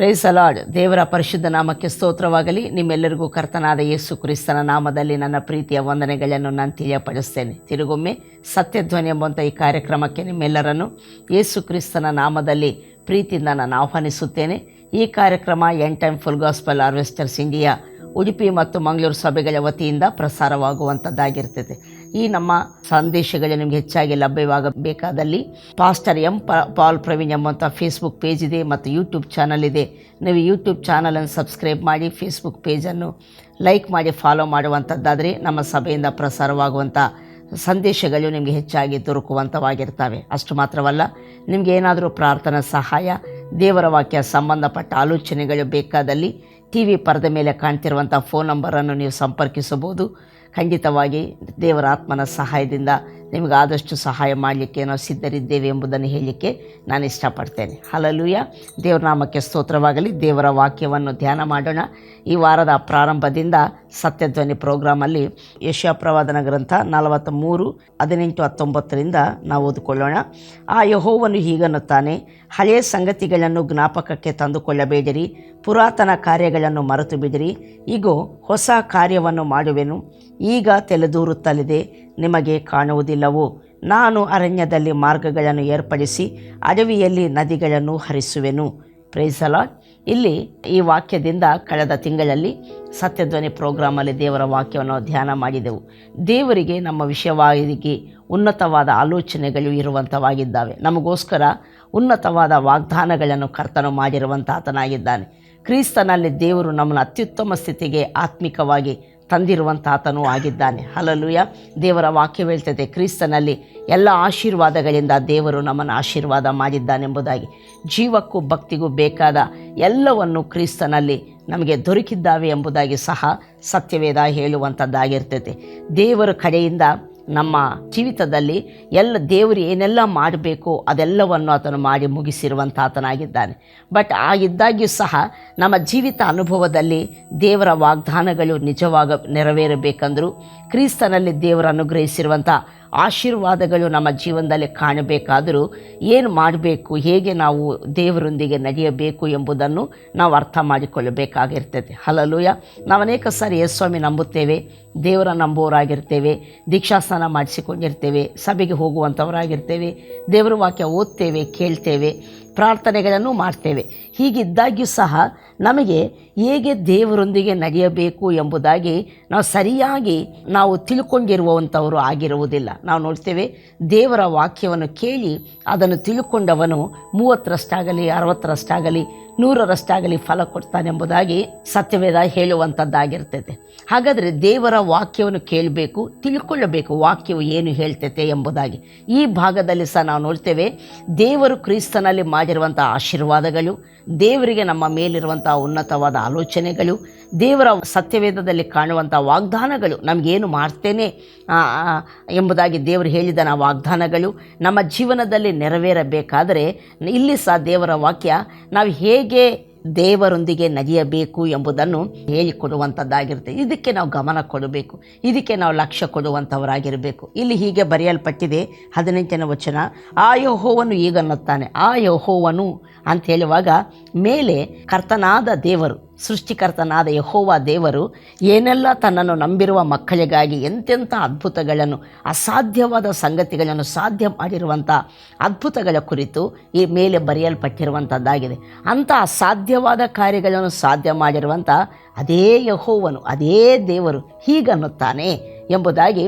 Praise the lord. ದೇವರ ಪರಿಶುದ್ಧ ನಾಮಕ್ಕೆ ಸ್ತೋತ್ರವಾಗಲಿ. ನಿಮ್ಮೆಲ್ಲರಿಗೂ ಕರ್ತನಾದ ಯೇಸು ಕ್ರಿಸ್ತನ ನಾಮದಲ್ಲಿ ನನ್ನ ಪ್ರೀತಿಯ ವಂದನೆಗಳನ್ನು ನಾನು ತಿಳಿಯಪಡಿಸ್ತೇನೆ. ತಿರುಗೊಮ್ಮೆ ಸತ್ಯಧ್ವನಿ ಎಂಬಂಥ ಈ ಕಾರ್ಯಕ್ರಮಕ್ಕೆ ನಿಮ್ಮೆಲ್ಲರನ್ನು ಯೇಸು ಕ್ರಿಸ್ತನ ನಾಮದಲ್ಲಿ ಪ್ರೀತಿಯಿಂದ ನಾನು ಆಹ್ವಾನಿಸುತ್ತೇನೆ. ಈ ಕಾರ್ಯಕ್ರಮ end time full gospel harvesters India Udupi ಮತ್ತು ಮಂಗಳೂರು ಸಭೆಗಳ ವತಿಯಿಂದ ಪ್ರಸಾರವಾಗುವಂಥದ್ದಾಗಿರ್ತದೆ. ಈ ನಮ್ಮ ಸಂದೇಶಗಳು ನಿಮಗೆ ಹೆಚ್ಚಾಗಿ ಲಭ್ಯವಾಗಬೇಕಾದಲ್ಲಿ ಪಾಸ್ಟರ್ ಪಾಲ್ ಪ್ರವೀಣ್ ಎಂಬಂಥ ಫೇಸ್ಬುಕ್ ಪೇಜ್ ಇದೆ ಮತ್ತು ಯೂಟ್ಯೂಬ್ ಚಾನಲ್ ಇದೆ. ನೀವು ಯೂಟ್ಯೂಬ್ ಚಾನಲನ್ನು ಸಬ್ಸ್ಕ್ರೈಬ್ ಮಾಡಿ, ಫೇಸ್ಬುಕ್ ಪೇಜನ್ನು ಲೈಕ್ ಮಾಡಿ, ಫಾಲೋ ಮಾಡುವಂಥದ್ದಾದರೆ ನಮ್ಮ ಸಭೆಯಿಂದ ಪ್ರಸಾರವಾಗುವಂಥ ಸಂದೇಶಗಳು ನಿಮಗೆ ಹೆಚ್ಚಾಗಿ ದೊರಕುವಂಥವಾಗಿರ್ತವೆ. ಅಷ್ಟು ಮಾತ್ರವಲ್ಲ, ನಿಮಗೆ ಏನಾದರೂ ಪ್ರಾರ್ಥನಾ ಸಹಾಯ, ದೇವರ ವಾಕ್ಯ ಸಂಬಂಧಪಟ್ಟ ಆಲೋಚನೆಗಳು ಬೇಕಾದಲ್ಲಿ TV ಪರದೆ ಮೇಲೆ ಕಾಣ್ತಿರುವಂಥ ಫೋನ್ ನಂಬರನ್ನು ನೀವು ಸಂಪರ್ಕಿಸಬಹುದು. ಖಂಡಿತವಾಗಿ ದೇವರ ಆತ್ಮನ ಸಹಾಯದಿಂದ ನಿಮಗೆ ಆದಷ್ಟು ಸಹಾಯ ಮಾಡಲಿಕ್ಕೆ ನಾವು ಸಿದ್ಧರಿದ್ದೇವೆ ಎಂಬುದನ್ನು ಹೇಳಲಿಕ್ಕೆ ನಾನು ಇಷ್ಟಪಡ್ತೇನೆ. ಹಲ್ಲೆಲೂಯಾ. ದೇವರ ನಾಮಕ್ಕೆ ಸ್ತೋತ್ರವಾಗಲಿ. ದೇವರ ವಾಕ್ಯವನ್ನು ಧ್ಯಾನ ಮಾಡೋಣ. ಈ ವಾರದ ಪ್ರಾರಂಭದಿಂದ ಸತ್ಯಧ್ವನಿ ಪ್ರೋಗ್ರಾಮಲ್ಲಿ ಯೆಶಾಯ ಪ್ರವಾದನ ಗ್ರಂಥ 43:18-19 ನಾವು ಓದಿಕೊಳ್ಳೋಣ. ಆ ಯೆಹೋವನು ಹೀಗನ್ನುತ್ತಾನೆ, ಹಳೆಯ ಸಂಗತಿಗಳನ್ನು ಜ್ಞಾಪಕಕ್ಕೆ ತಂದುಕೊಳ್ಳಬೇಡಿರಿ, ಪುರಾತನ ಕಾರ್ಯಗಳನ್ನು ಮರೆತು ಬಿಡಿರಿ. ಇಗೋ, ಹೊಸ ಕಾರ್ಯವನ್ನು ಮಾಡುವೆನು, ಈಗ ತಲೆದೂರುತ್ತಲಿದೆ, ನಿಮಗೆ ಕಾಣುವುದಿಲ್ಲವೋ? ನಾನು ಅರಣ್ಯದಲ್ಲಿ ಮಾರ್ಗಗಳನ್ನು ಏರ್ಪಡಿಸಿ ಅಡವಿಯಲ್ಲಿ ನದಿಗಳನ್ನು ಹರಿಸುವೆನು. Praise the lord. ಇಲ್ಲಿ ಈ ವಾಕ್ಯದಿಂದ ಕಳೆದ ತಿಂಗಳಲ್ಲಿ ಸತ್ಯಧ್ವನಿ ಪ್ರೋಗ್ರಾಮಲ್ಲಿ ದೇವರ ವಾಕ್ಯವನ್ನು ಧ್ಯಾನ ಮಾಡಿದೆವು. ದೇವರಿಗೆ ನಮ್ಮ ವಿಷಯವಾಗಿ ಉನ್ನತವಾದ ಆಲೋಚನೆಗಳು ಇರುವಂಥವಾಗಿದ್ದಾವೆ. ನಮಗೋಸ್ಕರ ಉನ್ನತವಾದ ವಾಗ್ದಾನಗಳನ್ನು ಕರ್ತನು ಮಾಡಿರುವಂಥ ಆತನಾಗಿದ್ದಾನೆ. ಕ್ರಿಸ್ತನಲ್ಲಿ ದೇವರು ನಮ್ಮನ್ನು ಅತ್ಯುತ್ತಮ ಸ್ಥಿತಿಗೆ ಆತ್ಮಿಕವಾಗಿ ತಂದಿರುವಂಥ ಆತನೂ ಆಗಿದ್ದಾನೆ. ಹಲ್ಲೆಲೂಯಾ. ದೇವರ ವಾಕ್ಯ ಹೇಳ್ತದೆ, ಕ್ರಿಸ್ತನಲ್ಲಿ ಎಲ್ಲ ಆಶೀರ್ವಾದಗಳಿಂದ ದೇವರು ನಮ್ಮನ್ನು ಆಶೀರ್ವಾದ ಮಾಡಿದ್ದಾನೆಂಬುದಾಗಿ. ಜೀವಕ್ಕೂ ಭಕ್ತಿಗೂ ಬೇಕಾದ ಎಲ್ಲವನ್ನು ಕ್ರಿಸ್ತನಲ್ಲಿ ನಮಗೆ ದೊರಕಿದ್ದಾವೆ ಎಂಬುದಾಗಿ ಸಹ ಸತ್ಯವೇದ ಹೇಳುವಂಥದ್ದಾಗಿರ್ತದೆ. ದೇವರ ಕಡೆಯಿಂದ ನಮ್ಮ ಜೀವಿತದಲ್ಲಿ ದೇವರು ಏನೆಲ್ಲ ಮಾಡಬೇಕು ಅದೆಲ್ಲವನ್ನು ಆತನು ಮಾಡಿ ಮುಗಿಸಿರುವಂಥ ಆತನಾಗಿದ್ದಾನೆ. ಬಟ್ ಆಗಿದ್ದಾಗ್ಯೂ ಸಹ ನಮ್ಮ ಜೀವಿತ ಅನುಭವದಲ್ಲಿ ದೇವರ ವಾಗ್ದಾನಗಳು ನಿಜವಾಗ ನೆರವೇರಬೇಕಂದರೂ ಕ್ರಿಸ್ತನಲ್ಲಿ ದೇವರು ಅನುಗ್ರಹಿಸಿರುವಂಥ ಆಶೀರ್ವಾದಗಳು ನಮ್ಮ ಜೀವನದಲ್ಲಿ ಕಾಣಬೇಕಾದರೂ ಏನು ಮಾಡಬೇಕು, ಹೇಗೆ ನಾವು ದೇವರೊಂದಿಗೆ ನಡೆಯಬೇಕು ಎಂಬುದನ್ನು ನಾವು ಅರ್ಥ ಮಾಡಿಕೊಳ್ಳಬೇಕಾಗಿರ್ತದೆ. ಹಲ್ಲೆಲೂಯಾ. ನಾವು ಅನೇಕ ಸಾರಿ ಯೇಸುಸ್ವಾಮಿ ನಂಬುತ್ತೇವೆ, ದೇವರ ನಂಬುವವರಾಗಿರ್ತೇವೆ, ದೀಕ್ಷಾಸ್ನಾನ ಮಾಡಿಸಿಕೊಂಡಿರ್ತೇವೆ, ಸಭೆಗೆ ಹೋಗುವಂಥವರಾಗಿರ್ತೇವೆ, ದೇವರ ವಾಕ್ಯ ಓದ್ತೇವೆ, ಕೇಳ್ತೇವೆ, ಪ್ರಾರ್ಥನೆಗಳನ್ನು ಮಾಡ್ತೇವೆ. ಹೀಗಿದ್ದಾಗ್ಯೂ ಸಹ ನಮಗೆ ಹೇಗೆ ದೇವರೊಂದಿಗೆ ನಡೆಯಬೇಕು ಎಂಬುದಾಗಿ ನಾವು ಸರಿಯಾಗಿ ನಾವು ತಿಳ್ಕೊಂಡಿರುವಂಥವರು ಆಗಿರುವುದಿಲ್ಲ. ನಾವು ನೋಡ್ತೇವೆ, ದೇವರ ವಾಕ್ಯವನ್ನು ಕೇಳಿ ಅದನ್ನು ತಿಳ್ಕೊಂಡವನು 30ರಷ್ಟಾಗಲಿ 60ರಷ್ಟಾಗಲಿ 100ರಷ್ಟಾಗಲಿ ಫಲ ಕೊಡ್ತಾನೆಂಬುದಾಗಿ ಸತ್ಯವೇದ ಹೇಳುವಂಥದ್ದಾಗಿರ್ತದೆ. ಹಾಗಾದರೆ ದೇವರ ವಾಕ್ಯವನ್ನು ಕೇಳಬೇಕು, ತಿಳ್ಕೊಳ್ಳಬೇಕು, ವಾಕ್ಯವು ಏನು ಹೇಳ್ತೈತೆ ಎಂಬುದಾಗಿ. ಈ ಭಾಗದಲ್ಲಿ ಸಹ ನಾವು ನೋಡ್ತೇವೆ, ದೇವರು ಕ್ರಿಸ್ತನಲ್ಲಿ ಮಾಡಿರುವಂಥ ಆಶೀರ್ವಾದಗಳು, ದೇವರಿಗೆ ನಮ್ಮ ಮೇಲಿರುವಂಥ ಉನ್ನತವಾದ ಆಲೋಚನೆಗಳು, ದೇವರ ಸತ್ಯವೇದದಲ್ಲಿ ಕಾಣುವಂಥ ವಾಗ್ದಾನಗಳು, ನಮಗೇನು ಮಾಡ್ತೇನೆ ಎಂಬುದಾಗಿ ದೇವರು ಹೇಳಿದ ವಾಗ್ದಾನಗಳು ನಮ್ಮ ಜೀವನದಲ್ಲಿ ನೆರವೇರಬೇಕಾದರೆ ಇಲ್ಲಿ ಸಹ ದೇವರ ವಾಕ್ಯ ನಾವು ಹೇಗೆ ದೇವರೊಂದಿಗೆ ನಡೆಯಬೇಕು ಎಂಬುದನ್ನು ಹೇಳಿಕೊಡುವಂಥದ್ದಾಗಿರುತ್ತೆ. ಇದಕ್ಕೆ ನಾವು ಗಮನ ಕೊಡಬೇಕು, ಇದಕ್ಕೆ ನಾವು ಲಕ್ಷ್ಯ ಕೊಡುವಂಥವರಾಗಿರಬೇಕು. ಇಲ್ಲಿ ಹೀಗೆ ಬರೆಯಲ್ಪಟ್ಟಿದೆ 18ನೇ ವಚನ, ಆ ಯೆಹೋವನು ಹೀಗನ್ನುತ್ತಾನೆ. ಆ ಯೆಹೋವನು ಅಂತ ಹೇಳುವಾಗ ಮೇಲೆ ಕರ್ತನಾದ ದೇವರು, ಸೃಷ್ಟಿಕರ್ತನಾದ ಯೆಹೋವ ದೇವರು ಏನೆಲ್ಲ ತನ್ನನ್ನು ನಂಬಿರುವ ಮಕ್ಕಳಿಗಾಗಿ ಎಂತೆಂಥ ಅದ್ಭುತಗಳನ್ನು, ಅಸಾಧ್ಯವಾದ ಸಂಗತಿಗಳನ್ನು ಸಾಧ್ಯ ಮಾಡಿರುವಂಥ ಅದ್ಭುತಗಳ ಕುರಿತು ಈ ಮೇಲೆ ಬರೆಯಲ್ಪಟ್ಟಿರುವಂಥದ್ದಾಗಿದೆ. ಅಂಥ ಅಸಾಧ್ಯವಾದ ಕಾರ್ಯಗಳನ್ನು ಸಾಧ್ಯ ಮಾಡಿರುವಂಥ ಅದೇ ಯೆಹೋವನು, ಅದೇ ದೇವರು ಹೀಗನ್ನುತ್ತಾನೆ ಎಂಬುದಾಗಿ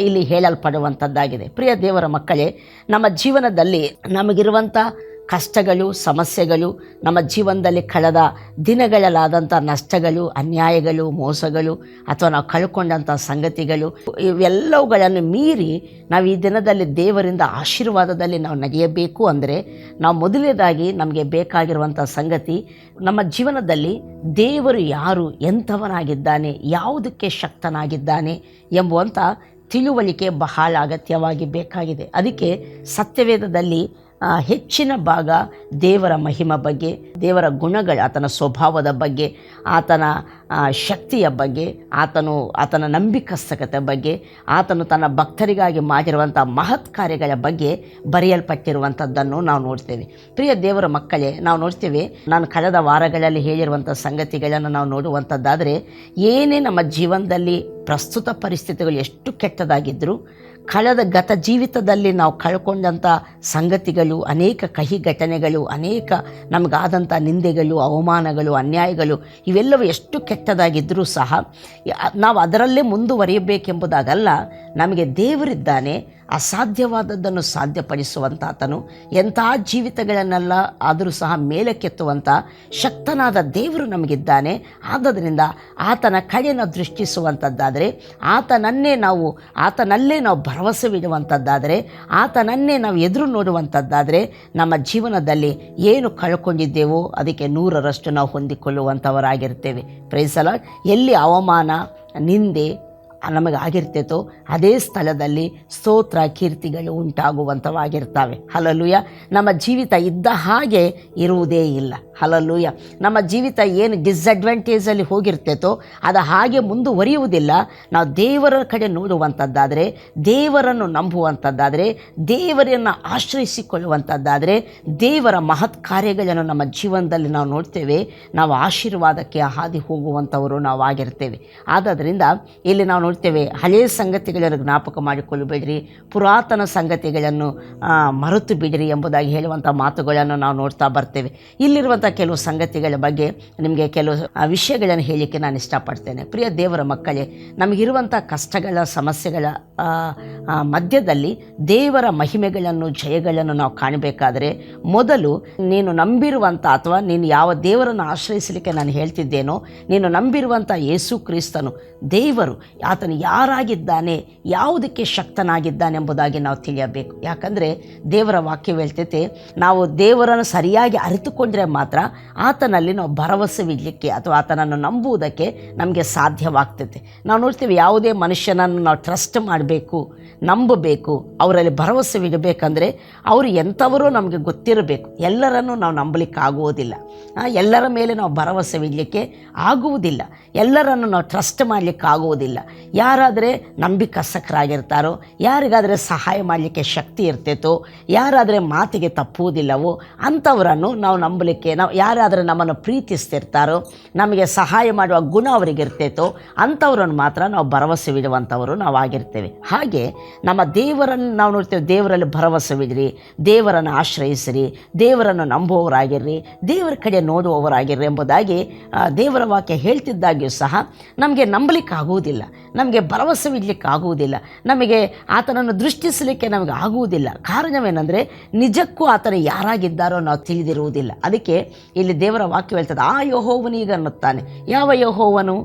ಇಲ್ಲಿ ಹೇಳಲ್ಪಡುವಂಥದ್ದಾಗಿದೆ. ಪ್ರಿಯ ದೇವರ ಮಕ್ಕಳೇ, ನಮ್ಮ ಜೀವನದಲ್ಲಿ ನಮಗಿರುವಂಥ ಕಷ್ಟಗಳು, ಸಮಸ್ಯೆಗಳು, ನಮ್ಮ ಜೀವನದಲ್ಲಿ ಕಳೆದ ದಿನಗಳಲ್ಲಾದಂಥ ನಷ್ಟಗಳು, ಅನ್ಯಾಯಗಳು, ಮೋಸಗಳು ಅಥವಾ ನಾವು ಕಳ್ಕೊಂಡಂಥ ಸಂಗತಿಗಳು, ಇವೆಲ್ಲವುಗಳನ್ನು ಮೀರಿ ನಾವು ಈ ದಿನದಲ್ಲಿ ದೇವರಿಂದ ಆಶೀರ್ವಾದದಲ್ಲಿ ನಾವು ನಡೆಯಬೇಕು ಅಂದರೆ ನಾವು ಮೊದಲನೇದಾಗಿ ನಮಗೆ ಬೇಕಾಗಿರುವಂಥ ಸಂಗತಿ, ನಮ್ಮ ಜೀವನದಲ್ಲಿ ದೇವರು ಯಾರು, ಎಂಥವನಾಗಿದ್ದಾನೆ, ಯಾವುದಕ್ಕೆ ಶಕ್ತನಾಗಿದ್ದಾನೆ ಎಂಬುವಂಥ ತಿಳುವಳಿಕೆ ಬಹಳ ಅಗತ್ಯವಾಗಿ ಬೇಕಾಗಿದೆ. ಅದಕ್ಕೆ ಸತ್ಯವೇದದಲ್ಲಿ ಹೆಚ್ಚಿನ ಭಾಗ ದೇವರ ಮಹಿಮೆ ಬಗ್ಗೆ, ದೇವರ ಗುಣಗಳು, ಆತನ ಸ್ವಭಾವದ ಬಗ್ಗೆ, ಆತನ ಶಕ್ತಿಯ ಬಗ್ಗೆ, ಆತನ ನಂಬಿಕಸ್ತಕತೆ ಬಗ್ಗೆ, ಆತನು ತನ್ನ ಭಕ್ತರಿಗಾಗಿ ಮಾಡಿರುವಂಥ ಮಹತ್ ಕಾರ್ಯಗಳ ಬಗ್ಗೆ ಬರೆಯಲ್ಪಟ್ಟಿರುವಂಥದ್ದನ್ನು ನಾವು ನೋಡ್ತೇವೆ. ಪ್ರಿಯ ದೇವರ ಮಕ್ಕಳೇ, ನಾವು ನೋಡ್ತೇವೆ, ನಾನು ಕಳೆದ ವಾರಗಳಲ್ಲಿ ಹೇಳಿರುವಂಥ ಸಂಗತಿಗಳನ್ನು ನಾವು ನೋಡುವಂಥದ್ದಾದರೆ, ಏನೇ ನಮ್ಮ ಜೀವನದಲ್ಲಿ ಪ್ರಸ್ತುತ ಪರಿಸ್ಥಿತಿಗಳು ಎಷ್ಟು ಕೆಟ್ಟದಾಗಿದ್ದರೂ, ಕಳೆದ ಗತ ಜೀವಿತದಲ್ಲಿ ನಾವು ಕಳ್ಕೊಂಡಂಥ ಸಂಗತಿಗಳು, ಅನೇಕ ಕಹಿ ಘಟನೆಗಳು, ಅನೇಕ ನಮಗಾದಂಥ ನಿಂದೆಗಳು, ಅವಮಾನಗಳು, ಅನ್ಯಾಯಗಳು, ಇವೆಲ್ಲವೂ ಎಷ್ಟು ಕೆಟ್ಟದಾಗಿದ್ದರೂ ಸಹ ನಾವು ಅದರಲ್ಲೇ ಮುಂದುವರಿಯಬೇಕೆಂಬುದಾಗಲ್ಲ. ನಮಗೆ ದೇವರಿದ್ದಾನೆ, ಅಸಾಧ್ಯವಾದದ್ದನ್ನು ಸಾಧ್ಯಪಡಿಸುವಂಥ ಆತನು, ಎಂಥ ಜೀವಿತಗಳನ್ನೆಲ್ಲ ಆದರೂ ಸಹ ಮೇಲಕ್ಕೆತ್ತುವಂಥ ಶಕ್ತನಾದ ದೇವರು ನಮಗಿದ್ದಾನೆ. ಆದ್ದರಿಂದ ಆತನ ಕಡೆಯನ್ನು ದೃಷ್ಟಿಸುವಂಥದ್ದಾದರೆ, ಆತನಲ್ಲೇ ನಾವು ಭರವಸೆವಿಡುವಂಥದ್ದಾದರೆ, ಆತನನ್ನೇ ನಾವು ಎದುರು ನೋಡುವಂಥದ್ದಾದರೆ, ನಮ್ಮ ಜೀವನದಲ್ಲಿ ಏನು ಕಳ್ಕೊಂಡಿದ್ದೇವೋ ಅದಕ್ಕೆ 100ರಷ್ಟು ನಾವು ಹೊಂದಿಕೊಳ್ಳುವಂಥವರಾಗಿರ್ತೇವೆ. Price the lord. ಎಲ್ಲಿ ಅವಮಾನ, ನಿಂದೆ ನಮಗೆ ಆಗಿರ್ತೈತೋ ಅದೇ ಸ್ಥಳದಲ್ಲಿ ಸ್ತೋತ್ರ, ಕೀರ್ತಿಗಳು ಉಂಟಾಗುವಂಥವಾಗಿರ್ತವೆ. ಹಲ್ಲೆಲೂಯಾ. ನಮ್ಮ ಜೀವಿತ ಇದ್ದ ಹಾಗೆ ಇರುವುದೇ ಇಲ್ಲ. ಹಲ್ಲೆಲೂಯಾ. ನಮ್ಮ ಜೀವಿತ ಏನು ಡಿಸ್ಅಡ್ವಾಂಟೇಜಲ್ಲಿ ಹೋಗಿರ್ತೈತೋ ಅದು ಹಾಗೆ ಮುಂದುವರಿಯುವುದಿಲ್ಲ. ನಾವು ದೇವರ ಕಡೆ ನೋಡುವಂಥದ್ದಾದರೆ, ದೇವರನ್ನು ನಂಬುವಂಥದ್ದಾದರೆ, ದೇವರನ್ನು ಆಶ್ರಯಿಸಿಕೊಳ್ಳುವಂಥದ್ದಾದರೆ, ದೇವರ ಮಹತ್ ಕಾರ್ಯಗಳನ್ನು ನಮ್ಮ ಜೀವನದಲ್ಲಿ ನಾವು ನೋಡ್ತೇವೆ. ನಾವು ಆಶೀರ್ವಾದಕ್ಕೆ ಹಾದಿ ಹೋಗುವಂಥವರು ನಾವು ಆಗಿರ್ತೇವೆ. ಆದ್ದರಿಂದ ಇಲ್ಲಿ ನಾವು ನೋಡ್ತೇವೆ, ಹಳೆಯ ಸಂಗತಿಗಳನ್ನು ಜ್ಞಾಪಕ ಮಾಡಿಕೊಳ್ಳಬೇಡ್ರಿ, ಪುರಾತನ ಸಂಗತಿಗಳನ್ನು ಮರೆತು ಬಿಡಿರಿ ಎಂಬುದಾಗಿ ಹೇಳುವಂಥ ಮಾತುಗಳನ್ನು ನಾವು ನೋಡ್ತಾ ಬರ್ತೇವೆ. ಇಲ್ಲಿರುವಂಥ ಕೆಲವು ಸಂಗತಿಗಳ ಬಗ್ಗೆ ನಿಮಗೆ ಕೆಲವು ವಿಷಯಗಳನ್ನು ಹೇಳಲಿಕ್ಕೆ ನಾನು ಇಷ್ಟಪಡ್ತೇನೆ. ಪ್ರಿಯ ದೇವರ ಮಕ್ಕಳೇ, ನಮಗಿರುವಂಥ ಕಷ್ಟಗಳ, ಸಮಸ್ಯೆಗಳ ಮಧ್ಯದಲ್ಲಿ ದೇವರ ಮಹಿಮೆಗಳನ್ನು, ಜಯಗಳನ್ನು ನಾವು ಕಾಣಬೇಕಾದರೆ, ಮೊದಲು ನೀನು ನಂಬಿರುವಂಥ ಅಥವಾ ನೀನು ಯಾವ ದೇವರನ್ನು ಆಶ್ರಯಿಸಲಿಕ್ಕೆ ನಾನು ಹೇಳ್ತಿದ್ದೇನೋ, ನೀನು ನಂಬಿರುವಂಥ ಯೇಸು ಕ್ರಿಸ್ತನು ದೇವರು, ಆತನು ಯಾರಾಗಿದ್ದಾನೆ, ಯಾವುದಕ್ಕೆ ಶಕ್ತನಾಗಿದ್ದಾನೆ ಎಂಬುದಾಗಿ ನಾವು ತಿಳಿಯಬೇಕು. ಯಾಕಂದರೆ ದೇವರ ವಾಕ್ಯ ಹೇಳ್ತೈತೆ, ನಾವು ದೇವರನ್ನು ಸರಿಯಾಗಿ ಅರಿತುಕೊಂಡ್ರೆ ಮಾತ್ರ ಆತನಲ್ಲಿ ನಾವು ಭರವಸೆವಿಡಲಿಕ್ಕೆ ಅಥವಾ ಆತನನ್ನು ನಂಬುವುದಕ್ಕೆ ನಮಗೆ ಸಾಧ್ಯವಾಗ್ತೈತೆ. ನಾವು ನೋಡ್ತೀವಿ, ಯಾವುದೇ ಮನುಷ್ಯನನ್ನು ನಾವು ಟ್ರಸ್ಟ್ ಮಾಡಬೇಕು, ನಂಬಬೇಕು, ಅವರಲ್ಲಿ ಭರವಸೆವಿಡಬೇಕಂದ್ರೆ ಅವರು ಎಂಥವರೂ ನಮಗೆ ಗೊತ್ತಿರಬೇಕು. ಎಲ್ಲರನ್ನು ನಾವು ನಂಬಲಿಕ್ಕೆ ಆಗುವುದಿಲ್ಲ, ಎಲ್ಲರ ಮೇಲೆ ನಾವು ಭರವಸೆವಿಡಲಿಕ್ಕೆ ಆಗುವುದಿಲ್ಲ, ಎಲ್ಲರನ್ನು ನಾವು ಟ್ರಸ್ಟ್ ಮಾಡಲಿಕ್ಕೆ ಆಗುವುದಿಲ್ಲ. ಯಾರಾದರೆ ನಂಬಿಕಸ್ತರಾಗಿರ್ತಾರೋ, ಯಾರಿಗಾದರೆ ಸಹಾಯ ಮಾಡಲಿಕ್ಕೆ ಶಕ್ತಿ ಇರ್ತೈತೋ, ಯಾರಾದರೆ ಮಾತಿಗೆ ತಪ್ಪುವುದಿಲ್ಲವೋ ಅಂಥವರನ್ನು ನಾವು ನಂಬಲಿಕ್ಕೆ, ಯಾರಾದರೆ ನಮ್ಮನ್ನು ಪ್ರೀತಿಸ್ತಿರ್ತಾರೋ, ನಮಗೆ ಸಹಾಯ ಮಾಡುವ ಗುಣ ಅವರಿಗೆ ಇರ್ತೈತೋ ಅಂಥವ್ರನ್ನು ಮಾತ್ರ ನಾವು ಭರವಸೆವಿಡುವಂಥವರು ನಾವು ಆಗಿರ್ತೇವೆ. ಹಾಗೆ ನಮ್ಮ ದೇವರನ್ನು ನಾವು ನೋಡ್ತೇವೆ, ದೇವರಲ್ಲಿ ಭರವಸೆವಿಡ್ರಿ, ದೇವರನ್ನು ಆಶ್ರಯಿಸಿರಿ, ದೇವರನ್ನು ನಂಬುವವರಾಗಿರ್ರಿ, ದೇವರ ಕಡೆ ನೋಡುವವರಾಗಿರ್ರಿ ಎಂಬುದಾಗಿ ದೇವರ ವಾಕ್ಯ ಹೇಳ್ತಿದ್ದಾಗ್ಯೂ ಸಹ ನಮಗೆ ನಂಬಲಿಕ್ಕೆ ಆಗುವುದಿಲ್ಲ, ನಮಗೆ ಭರವಸೆವಿಡಲಿಕ್ಕೆ ಆಗುವುದಿಲ್ಲ, ನಮಗೆ ಆತನನ್ನು ದೃಷ್ಟಿಸಲಿಕ್ಕೆ ನಮಗೆ ಆಗುವುದಿಲ್ಲ. ಕಾರಣವೇನೆಂದರೆ ನಿಜಕ್ಕೂ ಆತನು ಯಾರಾಗಿದ್ದಾರೋ ನಾವು ತಿಳಿದಿರುವುದಿಲ್ಲ. ಅದಕ್ಕೆ ಇಲ್ಲಿ ದೇವರ ವಾಕ್ಯ ಹೇಳ್ತದೆ, ಆ ಯೆಹೋವನು ಈಗ ಅನ್ನುತ್ತಾನೆ. ಯಾವ ಯೆಹೋವನು?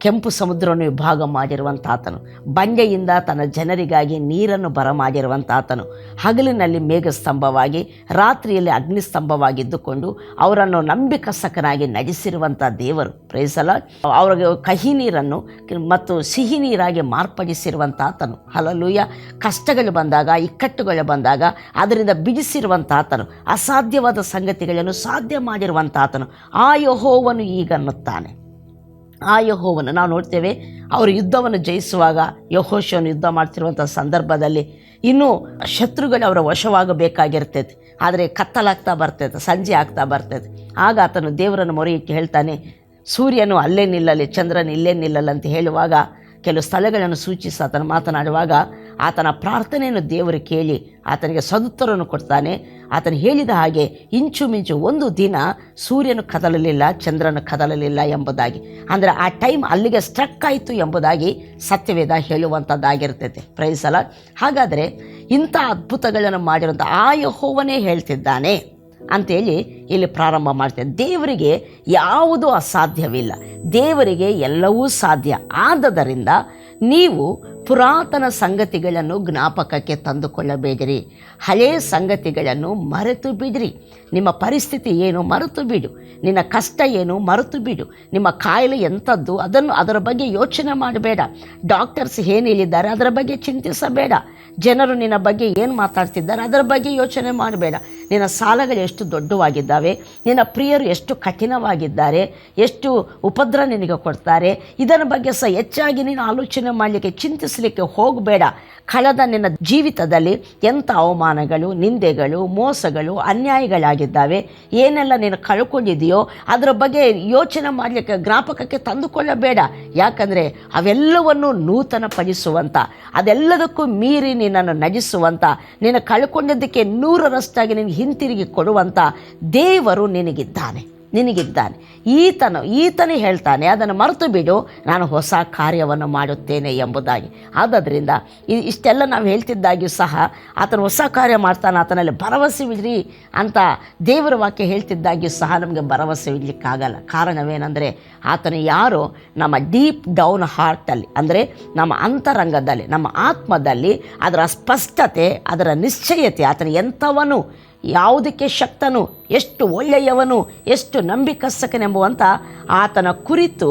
ಕೆಂಪು ಸಮುದ್ರವನ್ನು ವಿಭಾಗ ಮಾಡಿರುವಂಥ ಆತನು, ಬಂಡೆಯಿಂದ ತನ್ನ ಜನರಿಗಾಗಿ ನೀರನ್ನು ಬರಮಾಡಿರುವಂಥ ಆತನು, ಹಗಲಿನಲ್ಲಿ ಮೇಘಸ್ತಂಭವಾಗಿ ರಾತ್ರಿಯಲ್ಲಿ ಅಗ್ನಿಸ್ತಂಭವಾಗಿದ್ದುಕೊಂಡು ಅವರನ್ನು ನಂಬಿಕಸ್ತಕನಾಗಿ ನಡೆಸಿರುವಂಥ ದೇವರು. Praise the lord. ಅವರಿಗೆ ಕಹಿ ನೀರನ್ನು ಮತ್ತು ಸಿಹಿ ನೀರಾಗಿ ಮಾರ್ಪಡಿಸಿರುವಂಥ ಆತನು. ಹಲ್ಲೆಲೂಯಾ. ಕಷ್ಟಗಳು ಬಂದಾಗ, ಇಕ್ಕಟ್ಟುಗಳು ಬಂದಾಗ ಅದರಿಂದ ಬಿಡಿಸಿರುವಂಥ ಆತನು, ಅಸಾಧ್ಯವಾದ ಸಂಗತಿಗಳನ್ನು ಸಾಧ್ಯ ಮಾಡಿರುವಂಥ ಆತನು ಆ ಯೆಹೋವನು ಈಗ ಅನ್ನುತ್ತಾನೆ. ಆ ಯೆಹೋವನು ನಾವು ನೋಡ್ತೇವೆ, ಅವರು ಯುದ್ಧವನ್ನು ಜಯಿಸುವಾಗ, ಯೆಹೋಶುವನು ಯುದ್ಧ ಮಾಡ್ತಿರುವಂಥ ಸಂದರ್ಭದಲ್ಲಿ ಇನ್ನೂ ಶತ್ರುಗಳು ಅವರ ವಶವಾಗಬೇಕಾಗಿರ್ತೈತೆ. ಆದರೆ ಕತ್ತಲಾಗ್ತಾ ಬರ್ತೈತೆ, ಸಂಜೆ ಆಗ್ತಾ ಬರ್ತೈತೆ. ಆಗ ಆತನು ದೇವರನ್ನು ಮೊರೆ ಇಟ್ಟು ಹೇಳ್ತಾನೆ, ಸೂರ್ಯನು ಅಲ್ಲೇ ನಿಲ್ಲಲಿ, ಚಂದ್ರನು ಇಲ್ಲೇ ನಿಲ್ಲಲ್ಲ ಅಂತ ಹೇಳುವಾಗ, ಕೆಲವು ಸ್ಥಳಗಳನ್ನು ಸೂಚಿಸಿ ಆತನು ಮಾತನಾಡುವಾಗ ಆತನ ಪ್ರಾರ್ಥನೆಯನ್ನು ದೇವರು ಕೇಳಿ ಆತನಿಗೆ ಸದುತ್ತರವನ್ನು ಕೊಡ್ತಾನೆ. ಆತನು ಹೇಳಿದ ಹಾಗೆ ಇಂಚುಮಿಂಚು ಒಂದು ದಿನ ಸೂರ್ಯನು ಕದಲಲಿಲ್ಲ, ಚಂದ್ರನು ಕದಲಲಿಲ್ಲ ಎಂಬುದಾಗಿ, ಅಂದರೆ ಆ ಟೈಮ್ ಅಲ್ಲಿಗೆ ಸ್ಟ್ರಕ್ ಆಯಿತು ಎಂಬುದಾಗಿ ಸತ್ಯವೇದ ಹೇಳುವಂಥದ್ದಾಗಿರ್ತೈತೆ. Price the lord. ಹಾಗಾದರೆ ಇಂಥ ಅದ್ಭುತಗಳನ್ನು ಮಾಡಿರುವಂಥ ಆ ಯೆಹೋವನೇ ಹೇಳ್ತಿದ್ದಾನೆ ಅಂಥೇಳಿ ಇಲ್ಲಿ ಪ್ರಾರಂಭ ಮಾಡ್ತೇವೆ. ದೇವರಿಗೆ ಯಾವುದೂ ಅಸಾಧ್ಯವಿಲ್ಲ, ದೇವರಿಗೆ ಎಲ್ಲವೂ ಸಾಧ್ಯ. ಆದದರಿಂದ ನೀವು ಪುರಾತನ ಸಂಗತಿಗಳನ್ನು ಜ್ಞಾಪಕಕ್ಕೆ ತಂದುಕೊಳ್ಳಬೇಡಿರಿ, ಹಳೆಯ ಸಂಗತಿಗಳನ್ನು ಮರೆತು ಬಿಡಿರಿ. ನಿಮ್ಮ ಪರಿಸ್ಥಿತಿ ಏನು ಮರೆತು ಬಿಡು, ನಿನ್ನ ಕಷ್ಟ ಏನು ಮರೆತು ಬಿಡು, ನಿಮ್ಮ ಕಾಯಿಲೆ ಎಂಥದ್ದು ಅದರ ಬಗ್ಗೆ ಯೋಚನೆ ಮಾಡಬೇಡ. ಡಾಕ್ಟರ್ಸ್ ಏನು ಹೇಳಿದ್ದಾರೆ ಅದರ ಬಗ್ಗೆ ಚಿಂತಿಸಬೇಡ. ಜನರು ನಿನ್ನ ಬಗ್ಗೆ ಏನು ಮಾತಾಡ್ತಿದ್ದಾರೆ ಅದರ ಬಗ್ಗೆ ಯೋಚನೆ ಮಾಡಬೇಡ. ನಿನ್ನ ಸಾಲಗಳು ಎಷ್ಟು ದೊಡ್ಡವಾಗಿದ್ದಾವೆ, ನಿನ್ನ ಪ್ರಿಯರು ಎಷ್ಟು ಕಠಿಣವಾಗಿದ್ದಾರೆ, ಎಷ್ಟು ಉಪದ್ರ ನಿನಗೆ ಕೊಡ್ತಾರೆ. ಇದರ ಬಗ್ಗೆ ಸಹ ಹೆಚ್ಚಾಗಿ ನೀನು ಆಲೋಚನೆ ಮಾಡಲಿಕ್ಕೆ, ಚಿಂತಿಸಲಿಕ್ಕೆ ಹೋಗಬೇಡ. ಕಳೆದ ನಿನ್ನ ಜೀವಿತದಲ್ಲಿ ಎಂಥ ಅವಮಾನಗಳು, ನಿಂದೆಗಳು, ಮೋಸಗಳು, ಅನ್ಯಾಯಗಳಾಗಿದ್ದಾವೆ. ಏನೆಲ್ಲ ನೀನು ಕಳ್ಕೊಂಡಿದೆಯೋ ಅದರ ಬಗ್ಗೆ ಯೋಚನೆ ಮಾಡಲಿಕ್ಕೆ, ಜ್ಞಾಪಕಕ್ಕೆ ತಂದುಕೊಳ್ಳಬೇಡ. ಯಾಕಂದರೆ ಅವೆಲ್ಲವನ್ನು ನೂತನಪಡಿಸುವಂಥ, ಅದೆಲ್ಲದಕ್ಕೂ ಮೀರಿ ನಿನ್ನನ್ನು ನಡೆಸುವಂಥ, ನಿನ್ನ ಕಳ್ಕೊಂಡಿದ್ದಕ್ಕೆ 100ರಷ್ಟಾಗಿ ನಿನಗೆ ಹಿಂತಿರುಗಿ ಕೊಡುವಂಥ ದೇವರು ನಿನಗಿದ್ದಾನೆ. ಈತನೇ ಹೇಳ್ತಾನೆ, ಅದನ್ನು ಮರೆತು ಬಿಡು, ನಾನು ಹೊಸ ಕಾರ್ಯವನ್ನು ಮಾಡುತ್ತೇನೆ ಎಂಬುದಾಗಿ. ಆದ್ದರಿಂದ ಇಷ್ಟೆಲ್ಲ ನಾವು ಹೇಳ್ತಿದ್ದಾಗ್ಯೂ ಸಹ ಆತನು ಹೊಸ ಕಾರ್ಯ ಮಾಡ್ತಾನೆ, ಆತನಲ್ಲಿ ಭರವಸೆ ಇಡ್ರಿ ಅಂತ ದೇವರ ವಾಕ್ಯ ಹೇಳ್ತಿದ್ದಾಗ್ಯೂ ಸಹ ನಮಗೆ ಭರವಸೆ ಇಡಲಿಕ್ಕಾಗಲ್ಲ. ಕಾರಣವೇನೆಂದರೆ ಆತನು ಯಾರೋ ನಮ್ಮ ಡೀಪ್ ಡೌನ್ ಹಾರ್ಟಲ್ಲಿ, ಅಂದರೆ ನಮ್ಮ ಅಂತರಂಗದಲ್ಲಿ, ನಮ್ಮ ಆತ್ಮದಲ್ಲಿ ಅದರ ಸ್ಪಷ್ಟತೆ, ಅದರ ನಿಶ್ಚಯತೆ, ಆತನು ಎಂಥವನು, ಯಾವುದಕ್ಕೆ ಶಕ್ತನು, ಎಷ್ಟು ಒಳ್ಳೆಯವನು, ಎಷ್ಟು ನಂಬಿಕಸ್ತಕನೆಂಬುವಂಥ ಆತನ ಕುರಿತು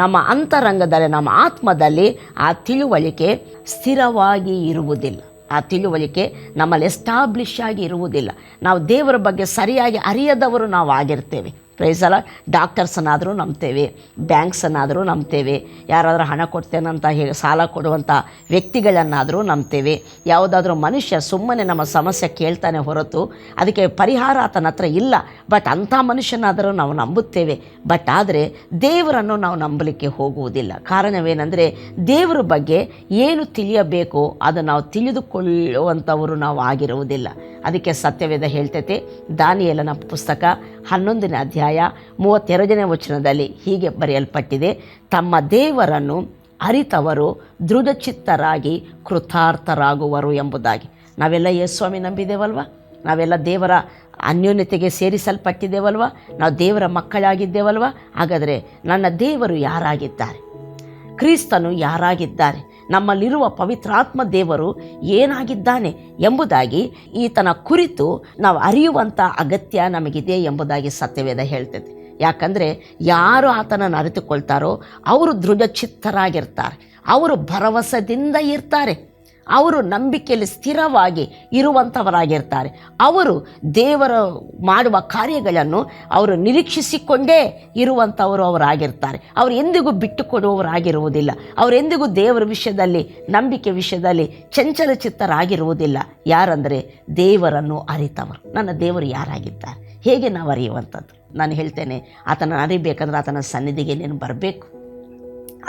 ನಮ್ಮ ಅಂತರಂಗದಲ್ಲಿ, ನಮ್ಮ ಆತ್ಮದಲ್ಲಿ ಆ ತಿಳುವಳಿಕೆ ಸ್ಥಿರವಾಗಿ ಇರುವುದಿಲ್ಲ. ಆ ತಿಳುವಳಿಕೆ ನಮ್ಮಲ್ಲಿ ಎಸ್ಟಾಬ್ಲಿಷ್ ಆಗಿ ಇರುವುದಿಲ್ಲ. ನಾವು ದೇವರ ಬಗ್ಗೆ ಸರಿಯಾಗಿ ಅರಿಯದವರು ನಾವು ಆಗಿರ್ತೇವೆ. ಪ್ರೈಸಲ್ಲ, ಡಾಕ್ಟರ್ಸನ್ನಾದರೂ ನಂಬ್ತೇವೆ, ಬ್ಯಾಂಕ್ಸನ್ನಾದರೂ ನಂಬ್ತೇವೆ, ಯಾರಾದರೂ ಹಣ ಕೊಡ್ತೇನಂತ ಹೇಳಿ ಸಾಲ ಕೊಡುವಂಥ ವ್ಯಕ್ತಿಗಳನ್ನಾದರೂ ನಂಬ್ತೇವೆ. ಯಾವುದಾದ್ರೂ ಮನುಷ್ಯ ಸುಮ್ಮನೆ ನಮ್ಮ ಸಮಸ್ಯೆ ಕೇಳ್ತಾನೆ ಹೊರತು ಅದಕ್ಕೆ ಪರಿಹಾರ ಆತನ ಹತ್ರ ಇಲ್ಲ. ಬಟ್ ಅಂಥ ಮನುಷ್ಯನಾದರೂ ನಾವು ನಂಬುತ್ತೇವೆ. ಬಟ್ ಆದರೆ ದೇವರನ್ನು ನಾವು ನಂಬಲಿಕ್ಕೆ ಹೋಗುವುದಿಲ್ಲ. ಕಾರಣವೇನೆಂದರೆ ದೇವರ ಬಗ್ಗೆ ಏನು ತಿಳಿಯಬೇಕು ಅದು ನಾವು ತಿಳಿದುಕೊಳ್ಳುವಂಥವರು ನಾವು ಆಗಿರುವುದಿಲ್ಲ. ಅದಕ್ಕೆ ಸತ್ಯವೇದ ಹೇಳ್ತೈತೆ, ದಾನಿಯೇಲನ ಪುಸ್ತಕ 11ನೇ ಅಧ್ಯಾಯ 32ನೇ ವಚನದಲ್ಲಿ ಹೀಗೆ ಬರೆಯಲ್ಪಟ್ಟಿದೆ, ತಮ್ಮ ದೇವರನ್ನು ಅರಿತವರು ದೃಢಚಿತ್ತರಾಗಿ ಕೃತಾರ್ಥರಾಗುವರು ಎಂಬುದಾಗಿ. ನಾವೆಲ್ಲ ಯೇಸುಸ್ವಾಮಿ ನಂಬಿದ್ದೇವಲ್ವ, ನಾವೆಲ್ಲ ದೇವರ ಅನ್ಯೋನ್ಯತೆಗೆ ಸೇರಿಸಲ್ಪಟ್ಟಿದ್ದೇವಲ್ವ, ನಾವು ದೇವರ ಮಕ್ಕಳಾಗಿದ್ದೇವಲ್ವ. ಹಾಗಾದರೆ ನನ್ನ ದೇವರು ಯಾರಾಗಿದ್ದಾರೆ, ಕ್ರಿಸ್ತನು ಯಾರಾಗಿದ್ದಾರೆ, ನಮ್ಮಲ್ಲಿರುವ ಪವಿತ್ರಾತ್ಮ ದೇವರು ಏನಾಗಿದ್ದಾನೆ ಎಂಬುದಾಗಿ ಈತನ ಕುರಿತು ನಾವು ಅರಿಯುವಂಥ ಅಗತ್ಯ ನಮಗಿದೆ ಎಂಬುದಾಗಿ ಸತ್ಯವೇದ ಹೇಳ್ತೈತೆ. ಯಾಕಂದರೆ ಯಾರು ಆತನನ್ನು ಅರಿತುಕೊಳ್ತಾರೋ ಅವರು ದೃಢಚಿತ್ತರಾಗಿರ್ತಾರೆ, ಅವರು ಭರವಸೆಯಿಂದ ಇರ್ತಾರೆ, ಅವರು ನಂಬಿಕೆಯಲ್ಲಿ ಸ್ಥಿರವಾಗಿ ಇರುವಂಥವರಾಗಿರ್ತಾರೆ. ಅವರು ದೇವರ ಮಾಡುವ ಕಾರ್ಯಗಳನ್ನು ಅವರು ನಿರೀಕ್ಷಿಸಿಕೊಂಡೇ ಇರುವಂಥವರು ಅವರಾಗಿರ್ತಾರೆ. ಅವರು ಎಂದಿಗೂ ಬಿಟ್ಟು ಕೊಡುವವರಾಗಿರುವುದಿಲ್ಲ. ಅವರೆಂದಿಗೂ ದೇವರ ವಿಷಯದಲ್ಲಿ, ನಂಬಿಕೆ ವಿಷಯದಲ್ಲಿ ಚಂಚಲ ಚಿತ್ತರಾಗಿರುವುದಿಲ್ಲ. ಯಾರಂದರೆ ದೇವರನ್ನು ಅರಿತವರು. ನನ್ನ ದೇವರು ಯಾರಾಗಿದ್ದಾರೆ, ಹೇಗೆ ನಾವು ಅರಿಯುವಂಥದ್ದು? ನಾನು ಹೇಳ್ತೇನೆ, ಆತನನ್ನು ಅರಿಬೇಕಂದ್ರೆ ಆತನ ಸನ್ನಿಧಿಗೆ ನೀನು ಬರಬೇಕು,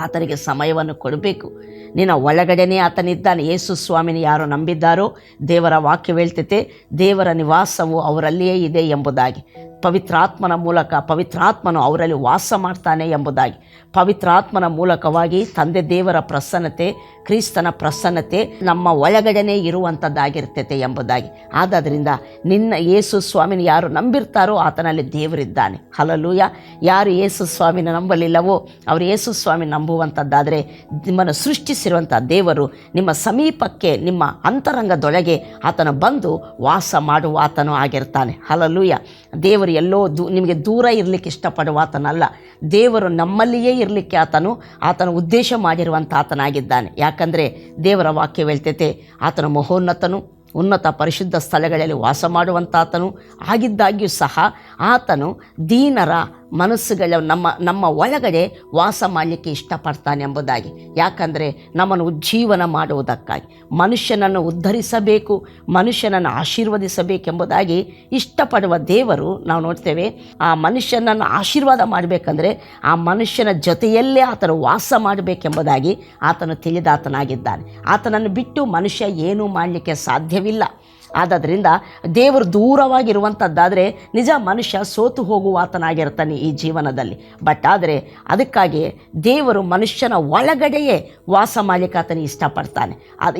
ಆತನಿಗೆ ಸಮಯವನ್ನು ಕೊಡಬೇಕು. ನಿನ್ನ ಒಳಗಡೆನೇ ಆತನಿದ್ದಾನೆ. ಯೇಸು ಸ್ವಾಮಿನ ಯಾರು ನಂಬಿದ್ದಾರೋ ದೇವರ ವಾಕ್ಯ ಹೇಳ್ತೈತೆ, ದೇವರ ನಿವಾಸವು ಅವರಲ್ಲಿಯೇ ಇದೆ ಎಂಬುದಾಗಿ. ಪವಿತ್ರಾತ್ಮನ ಮೂಲಕ ಪವಿತ್ರಾತ್ಮನು ಅವರಲ್ಲಿ ವಾಸ ಮಾಡ್ತಾನೆ ಎಂಬುದಾಗಿ. ಪವಿತ್ರಾತ್ಮನ ಮೂಲಕವಾಗಿ ತಂದೆ ದೇವರ ಪ್ರಸನ್ನತೆ, ಕ್ರಿಸ್ತನ ಪ್ರಸನ್ನತೆ ನಮ್ಮ ಒಳಗಡೆನೇ ಇರುವಂಥದ್ದಾಗಿರ್ತೈತೆ ಎಂಬುದಾಗಿ. ಆದ್ದರಿಂದ ನಿನ್ನ ಯೇಸು ಸ್ವಾಮಿನ ಯಾರು ನಂಬಿರ್ತಾರೋ ಆತನಲ್ಲಿ ದೇವರಿದ್ದಾನೆ. ಹಲ್ಲೆಲೂಯಾ. ಯಾರು ಯೇಸು ಸ್ವಾಮಿನ ನಂಬಲಿಲ್ಲವೋ ಅವರು ಯೇಸು ಸ್ವಾಮಿ ನಂಬುವಂಥದ್ದಾದರೆ ನಿಮ್ಮನ್ನು ಸೃಷ್ಟಿಸಿರುವಂಥ ದೇವರು ನಿಮ್ಮ ಸಮೀಪಕ್ಕೆ, ನಿಮ್ಮ ಅಂತರಂಗದೊಳಗೆ ಆತನು ಬಂದು ವಾಸ ಮಾಡುವ ಆತನು ಆಗಿರ್ತಾನೆ. ಹಲ್ಲೆಲೂಯಾ. ದೇವರು ಎಲ್ಲೋ ನಿಮಗೆ ದೂರ ಇರಲಿಕ್ಕೆ ಇಷ್ಟಪಡುವ ಆತನಲ್ಲ. ದೇವರು ನಮ್ಮಲ್ಲಿಯೇ ಇರಲಿಕ್ಕೆ ಆತನು ಉದ್ದೇಶ ಮಾಡಿರುವಂಥ ಆತನಾಗಿದ್ದಾನೆ. ಯಾಕಂದರೆ ದೇವರ ವಾಕ್ಯ ಹೇಳ್ತೈತೆ, ಆತನು ಮಹೋನ್ನತನು, ಉನ್ನತ ಪರಿಶುದ್ಧ ಸ್ಥಳಗಳಲ್ಲಿ ವಾಸ ಮಾಡುವಂಥ ಆತನು ಆಗಿದ್ದಾಗ್ಯೂ ಸಹ ಆತನು ದೀನರ ಮನಸ್ಸುಗಳ ನಮ್ಮ ಒಳಗಡೆ ವಾಸ ಮಾಡಲಿಕ್ಕೆ ಇಷ್ಟಪಡ್ತಾನೆ ಎಂಬುದಾಗಿ. ಯಾಕಂದರೆ ನಮ್ಮನ್ನು ಉಜ್ಜೀವನ ಮಾಡುವುದಕ್ಕಾಗಿ, ಮನುಷ್ಯನನ್ನು ಉದ್ಧರಿಸಬೇಕು, ಮನುಷ್ಯನನ್ನು ಆಶೀರ್ವದಿಸಬೇಕೆಂಬುದಾಗಿ ಇಷ್ಟಪಡುವ ದೇವರು ನಾವು ನೋಡ್ತೇವೆ. ಆ ಮನುಷ್ಯನನ್ನು ಆಶೀರ್ವಾದ ಮಾಡಬೇಕಂದ್ರೆ ಆ ಮನುಷ್ಯನ ಜೊತೆಯಲ್ಲೇ ಆತನು ವಾಸ ಮಾಡಬೇಕೆಂಬುದಾಗಿ ಆತನು ತಿಳಿದಾತನಾಗಿದ್ದಾನೆ. ಆತನನ್ನು ಬಿಟ್ಟು ಮನುಷ್ಯ ಏನೂ ಮಾಡಲಿಕ್ಕೆ ಸಾಧ್ಯವಿಲ್ಲ. ಆದ್ದರಿಂದ ದೇವರು ದೂರವಾಗಿರುವಂಥದ್ದಾದರೆ ನಿಜ ಮನುಷ್ಯ ಸೋತು ಹೋಗುವ ಆತನಾಗಿರ್ತಾನೆ ಈ ಜೀವನದಲ್ಲಿ. ಬಟ್ ಆದರೆ ಅದಕ್ಕಾಗಿ ದೇವರು ಮನುಷ್ಯನ ಒಳಗಡೆಯೇ ವಾಸ ಮಾಡಲಿಕ್ಕೆ ಆತನಿಗೆ ಇಷ್ಟಪಡ್ತಾನೆ.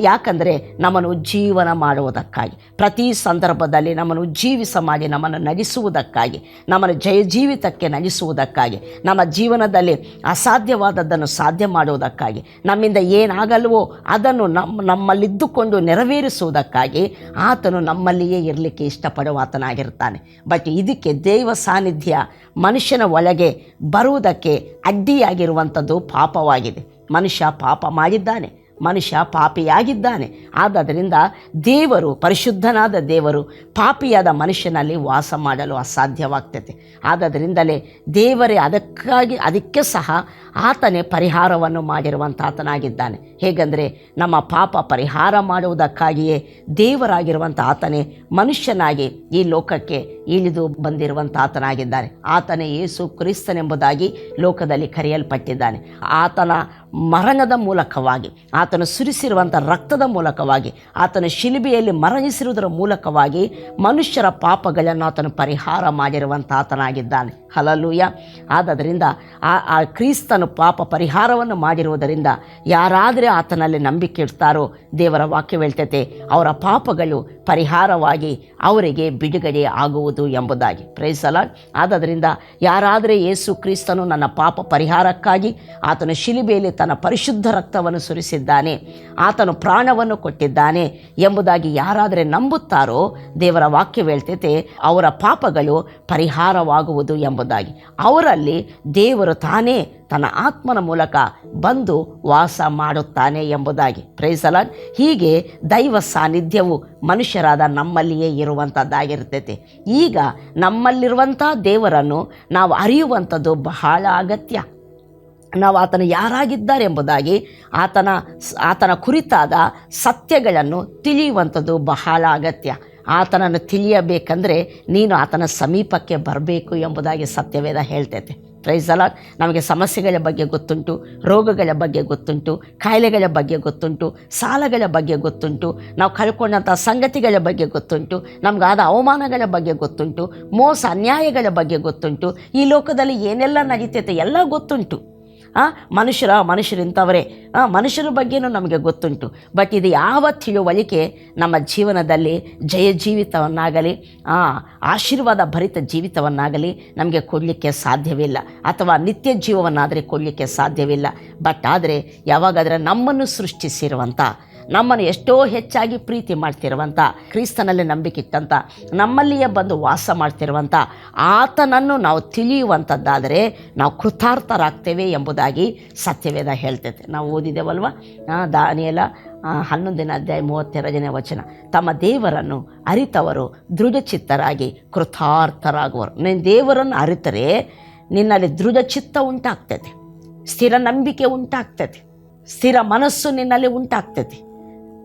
ಯಾಕಂದರೆ ನಮ್ಮನ್ನು ಉಜ್ಜೀವನ ಮಾಡುವುದಕ್ಕಾಗಿ, ಪ್ರತಿ ಸಂದರ್ಭದಲ್ಲಿ ನಮ್ಮನ್ನು ಉಜ್ಜೀವಿಸ ಮಾಡಿ ನಮ್ಮನ್ನು ನಡೆಸುವುದಕ್ಕಾಗಿ, ನಮ್ಮನ್ನು ಜೀವಿತಕ್ಕೆ ನಡೆಸುವುದಕ್ಕಾಗಿ, ನಮ್ಮ ಜೀವನದಲ್ಲಿ ಅಸಾಧ್ಯವಾದದ್ದನ್ನು ಸಾಧ್ಯ ಮಾಡುವುದಕ್ಕಾಗಿ, ನಮ್ಮಿಂದ ಏನಾಗಲ್ವೋ ಅದನ್ನು ನಮ್ಮಲ್ಲಿದ್ದುಕೊಂಡು ನೆರವೇರಿಸುವುದಕ್ಕಾಗಿ ಆತನು ನಮ್ಮಲ್ಲಿಯೇ ಇರಲಿಕ್ಕೆ ಇಷ್ಟಪಡುವ ಆತನಾಗಿರ್ತಾನೆ. ಬಟ್ ಇದಕ್ಕೆ ದೈವ ಸಾನ್ನಿಧ್ಯ ಮನುಷ್ಯನ ಒಳಗೆ ಬರುವುದಕ್ಕೆ ಅಡ್ಡಿಯಾಗಿರುವಂಥದ್ದು ಪಾಪವಾಗಿದೆ. ಮನುಷ್ಯ ಪಾಪ ಮಾಡಿದ್ದಾನೆ, ಮನುಷ್ಯ ಪಾಪಿಯಾಗಿದ್ದಾನೆ. ಆದ್ದರಿಂದ ದೇವರು, ಪರಿಶುದ್ಧನಾದ ದೇವರು ಪಾಪಿಯಾದ ಮನುಷ್ಯನಲ್ಲಿ ವಾಸ ಮಾಡಲು ಅಸಾಧ್ಯವಾಗ್ತದೆ. ಆದ್ದರಿಂದಲೇ ದೇವರೇ ಅದಕ್ಕೆ ಸಹ ಆತನೇ ಪರಿಹಾರವನ್ನು ಮಾಡಿರುವಂಥ ಆತನಾಗಿದ್ದಾನೆ. ಹೇಗೆಂದರೆ ನಮ್ಮ ಪಾಪ ಪರಿಹಾರ ಮಾಡುವುದಕ್ಕಾಗಿಯೇ ದೇವರಾಗಿರುವಂಥ ಆತನೇ ಮನುಷ್ಯನಾಗಿ ಈ ಲೋಕಕ್ಕೆ ಇಳಿದು ಬಂದಿರುವಂಥ ಆತನಾಗಿದ್ದಾನೆ. ಆತನೇ ಯೇಸು ಕ್ರಿಸ್ತನೆಂಬುದಾಗಿ ಲೋಕದಲ್ಲಿ ಕರೆಯಲ್ಪಟ್ಟಿದ್ದಾನೆ. ಆತನ ಮರಣದ ಮೂಲಕವಾಗಿ, ಆತನು ಸುರಿಸಿರುವಂಥ ರಕ್ತದ ಮೂಲಕವಾಗಿ, ಆತನು ಶಿಲುಬೆಯಲ್ಲಿ ಮರಣಿಸಿರುವುದರ ಮೂಲಕವಾಗಿ ಮನುಷ್ಯರ ಪಾಪಗಳನ್ನು ಆತನು ಪರಿಹಾರ ಮಾಡಿರುವಂಥ ಆತನಾಗಿದ್ದಾನೆ. ಹಲ್ಲೆಲೂಯಾ. ಆದ್ದರಿಂದ ಆ ಕ್ರಿಸ್ತನು ಪಾಪ ಪರಿಹಾರವನ್ನು ಮಾಡಿರುವುದರಿಂದ ಯಾರಾದರೆ ಆತನಲ್ಲಿ ನಂಬಿಕೆ ಇಡ್ತಾರೋ ದೇವರ ವಾಕ್ಯ ಹೇಳ್ತೈತೆ ಅವರ ಪಾಪಗಳು ಪರಿಹಾರವಾಗಿ ಅವರಿಗೆ ಬಿಡುಗಡೆ ಆಗುವುದು ಎಂಬುದಾಗಿ. Praise the lord. ಆದ್ದರಿಂದ ಯಾರಾದರೆ ಯೇಸು ಕ್ರಿಸ್ತನು ನನ್ನ ಪಾಪ ಪರಿಹಾರಕ್ಕಾಗಿ ಆತನು ಶಿಲುಬೆಯಲ್ಲಿ ತನ್ನ ಪರಿಶುದ್ಧ ರಕ್ತವನ್ನು ಸುರಿಸಿದ್ದಾನೆ, ಆತನು ಪ್ರಾಣವನ್ನು ಕೊಟ್ಟಿದ್ದಾನೆ ಎಂಬುದಾಗಿ ಯಾರಾದರೆ ನಂಬುತ್ತಾರೋ ದೇವರ ವಾಕ್ಯ ಹೇಳ್ತೈತೆ ಅವರ ಪಾಪಗಳು ಪರಿಹಾರವಾಗುವುದು ಎಂಬುದಾಗಿ. ಅವರಲ್ಲಿ ದೇವರು ತಾನೇ ತನ್ನ ಆತ್ಮನ ಮೂಲಕ ಬಂದು ವಾಸ ಮಾಡುತ್ತಾನೆ ಎಂಬುದಾಗಿ. Praise the lord. ಹೀಗೆ ದೈವ ಸಾನ್ನಿಧ್ಯವು ಮನುಷ್ಯರಾದ ನಮ್ಮಲ್ಲಿಯೇ ಇರುವಂಥದ್ದಾಗಿರ್ತೈತೆ. ಈಗ ನಮ್ಮಲ್ಲಿರುವಂಥ ದೇವರನ್ನು ನಾವು ಅರಿಯುವಂಥದ್ದು ಬಹಳ ಅಗತ್ಯ. ನಾವು ಆತನು ಯಾರಾಗಿದ್ದಾರೆ ಎಂಬುದಾಗಿ ಆತನ ಕುರಿತಾದ ಸತ್ಯಗಳನ್ನು ತಿಳಿಯುವಂಥದ್ದು ಬಹಳ ಅಗತ್ಯ. ಆತನನ್ನು ತಿಳಿಯಬೇಕಂದ್ರೆ ನೀನು ಆತನ ಸಮೀಪಕ್ಕೆ ಬರಬೇಕು ಎಂಬುದಾಗಿ ಸತ್ಯವೇದ ಹೇಳ್ತೈತೆ. Price the lord. ನಮಗೆ ಸಮಸ್ಯೆಗಳ ಬಗ್ಗೆ ಗೊತ್ತುಂಟು, ರೋಗಗಳ ಬಗ್ಗೆ ಗೊತ್ತುಂಟು, ಕಾಯಿಲೆಗಳ ಬಗ್ಗೆ ಗೊತ್ತುಂಟು, ಸಾಲಗಳ ಬಗ್ಗೆ ಗೊತ್ತುಂಟು, ನಾವು ಕಳ್ಕೊಂಡಂಥ ಸಂಗತಿಗಳ ಬಗ್ಗೆ ಗೊತ್ತುಂಟು, ನಮಗಾದ ಅವಮಾನಗಳ ಬಗ್ಗೆ ಗೊತ್ತುಂಟು, ಮೋಸ ಅನ್ಯಾಯಗಳ ಬಗ್ಗೆ ಗೊತ್ತುಂಟು, ಈ ಲೋಕದಲ್ಲಿ ಏನೆಲ್ಲ ನಡೀತೈತೆ ಎಲ್ಲ ಗೊತ್ತುಂಟು. ಮನುಷ್ಯರಿಂಥವರೇ, ಮನುಷ್ಯರ ಬಗ್ಗೆನೂ ನಮಗೆ ಗೊತ್ತುಂಟು. ಬಟ್ ಇದು ಯಾವ ತಿಳುವಳಿಕೆ ನಮ್ಮ ಜೀವನದಲ್ಲಿ ಜಯ ಜೀವಿತವನ್ನಾಗಲಿ ಆಶೀರ್ವಾದ ಭರಿತ ಜೀವಿತವನ್ನಾಗಲಿ ನಮಗೆ ಕೊಡಲಿಕ್ಕೆ ಸಾಧ್ಯವಿಲ್ಲ, ಅಥವಾ ನಿತ್ಯ ಜೀವವನ್ನಾದರೆ ಕೊಡಲಿಕ್ಕೆ ಸಾಧ್ಯವಿಲ್ಲ. ಬಟ್ ಆದರೆ ಯಾವಾಗಾದರೆ ನಮ್ಮನ್ನು ಸೃಷ್ಟಿಸಿರುವಂಥ, ನಮ್ಮನ್ನು ಎಷ್ಟೋ ಹೆಚ್ಚಾಗಿ ಪ್ರೀತಿ ಮಾಡ್ತಿರುವಂಥ, ಕ್ರಿಸ್ತನಲ್ಲಿ ನಂಬಿಕಿಟ್ಟಂಥ, ನಮ್ಮಲ್ಲಿಯೇ ಬಂದು ವಾಸ ಮಾಡ್ತಿರುವಂಥ ಆತನನ್ನು ನಾವು ತಿಳಿಯುವಂಥದ್ದಾದರೆ ನಾವು ಕೃತಾರ್ಥರಾಗ್ತೇವೆ ಎಂಬುದಾಗಿ ಸತ್ಯವೇದ ಹೇಳ್ತೈತೆ. ನಾವು ಓದಿದ್ದೇವಲ್ವ, ದಾನಿಯೇಲ 11ನೇ ಅಧ್ಯಾಯ 32ನೇ ವಚನ. ತಮ್ಮ ದೇವರನ್ನು ಅರಿತವರು ದೃಢಚಿತ್ತರಾಗಿ ಕೃತಾರ್ಥರಾಗುವರು. ನೀನು ದೇವರನ್ನು ಅರಿತರೆ ನಿನ್ನಲ್ಲಿ ದೃಢಚಿತ್ತ ಉಂಟಾಗ್ತೈತೆ, ಸ್ಥಿರ ನಂಬಿಕೆ ಉಂಟಾಗ್ತೈತೆ, ಸ್ಥಿರ ಮನಸ್ಸು ನಿನ್ನಲ್ಲಿ ಉಂಟಾಗ್ತೈತಿ.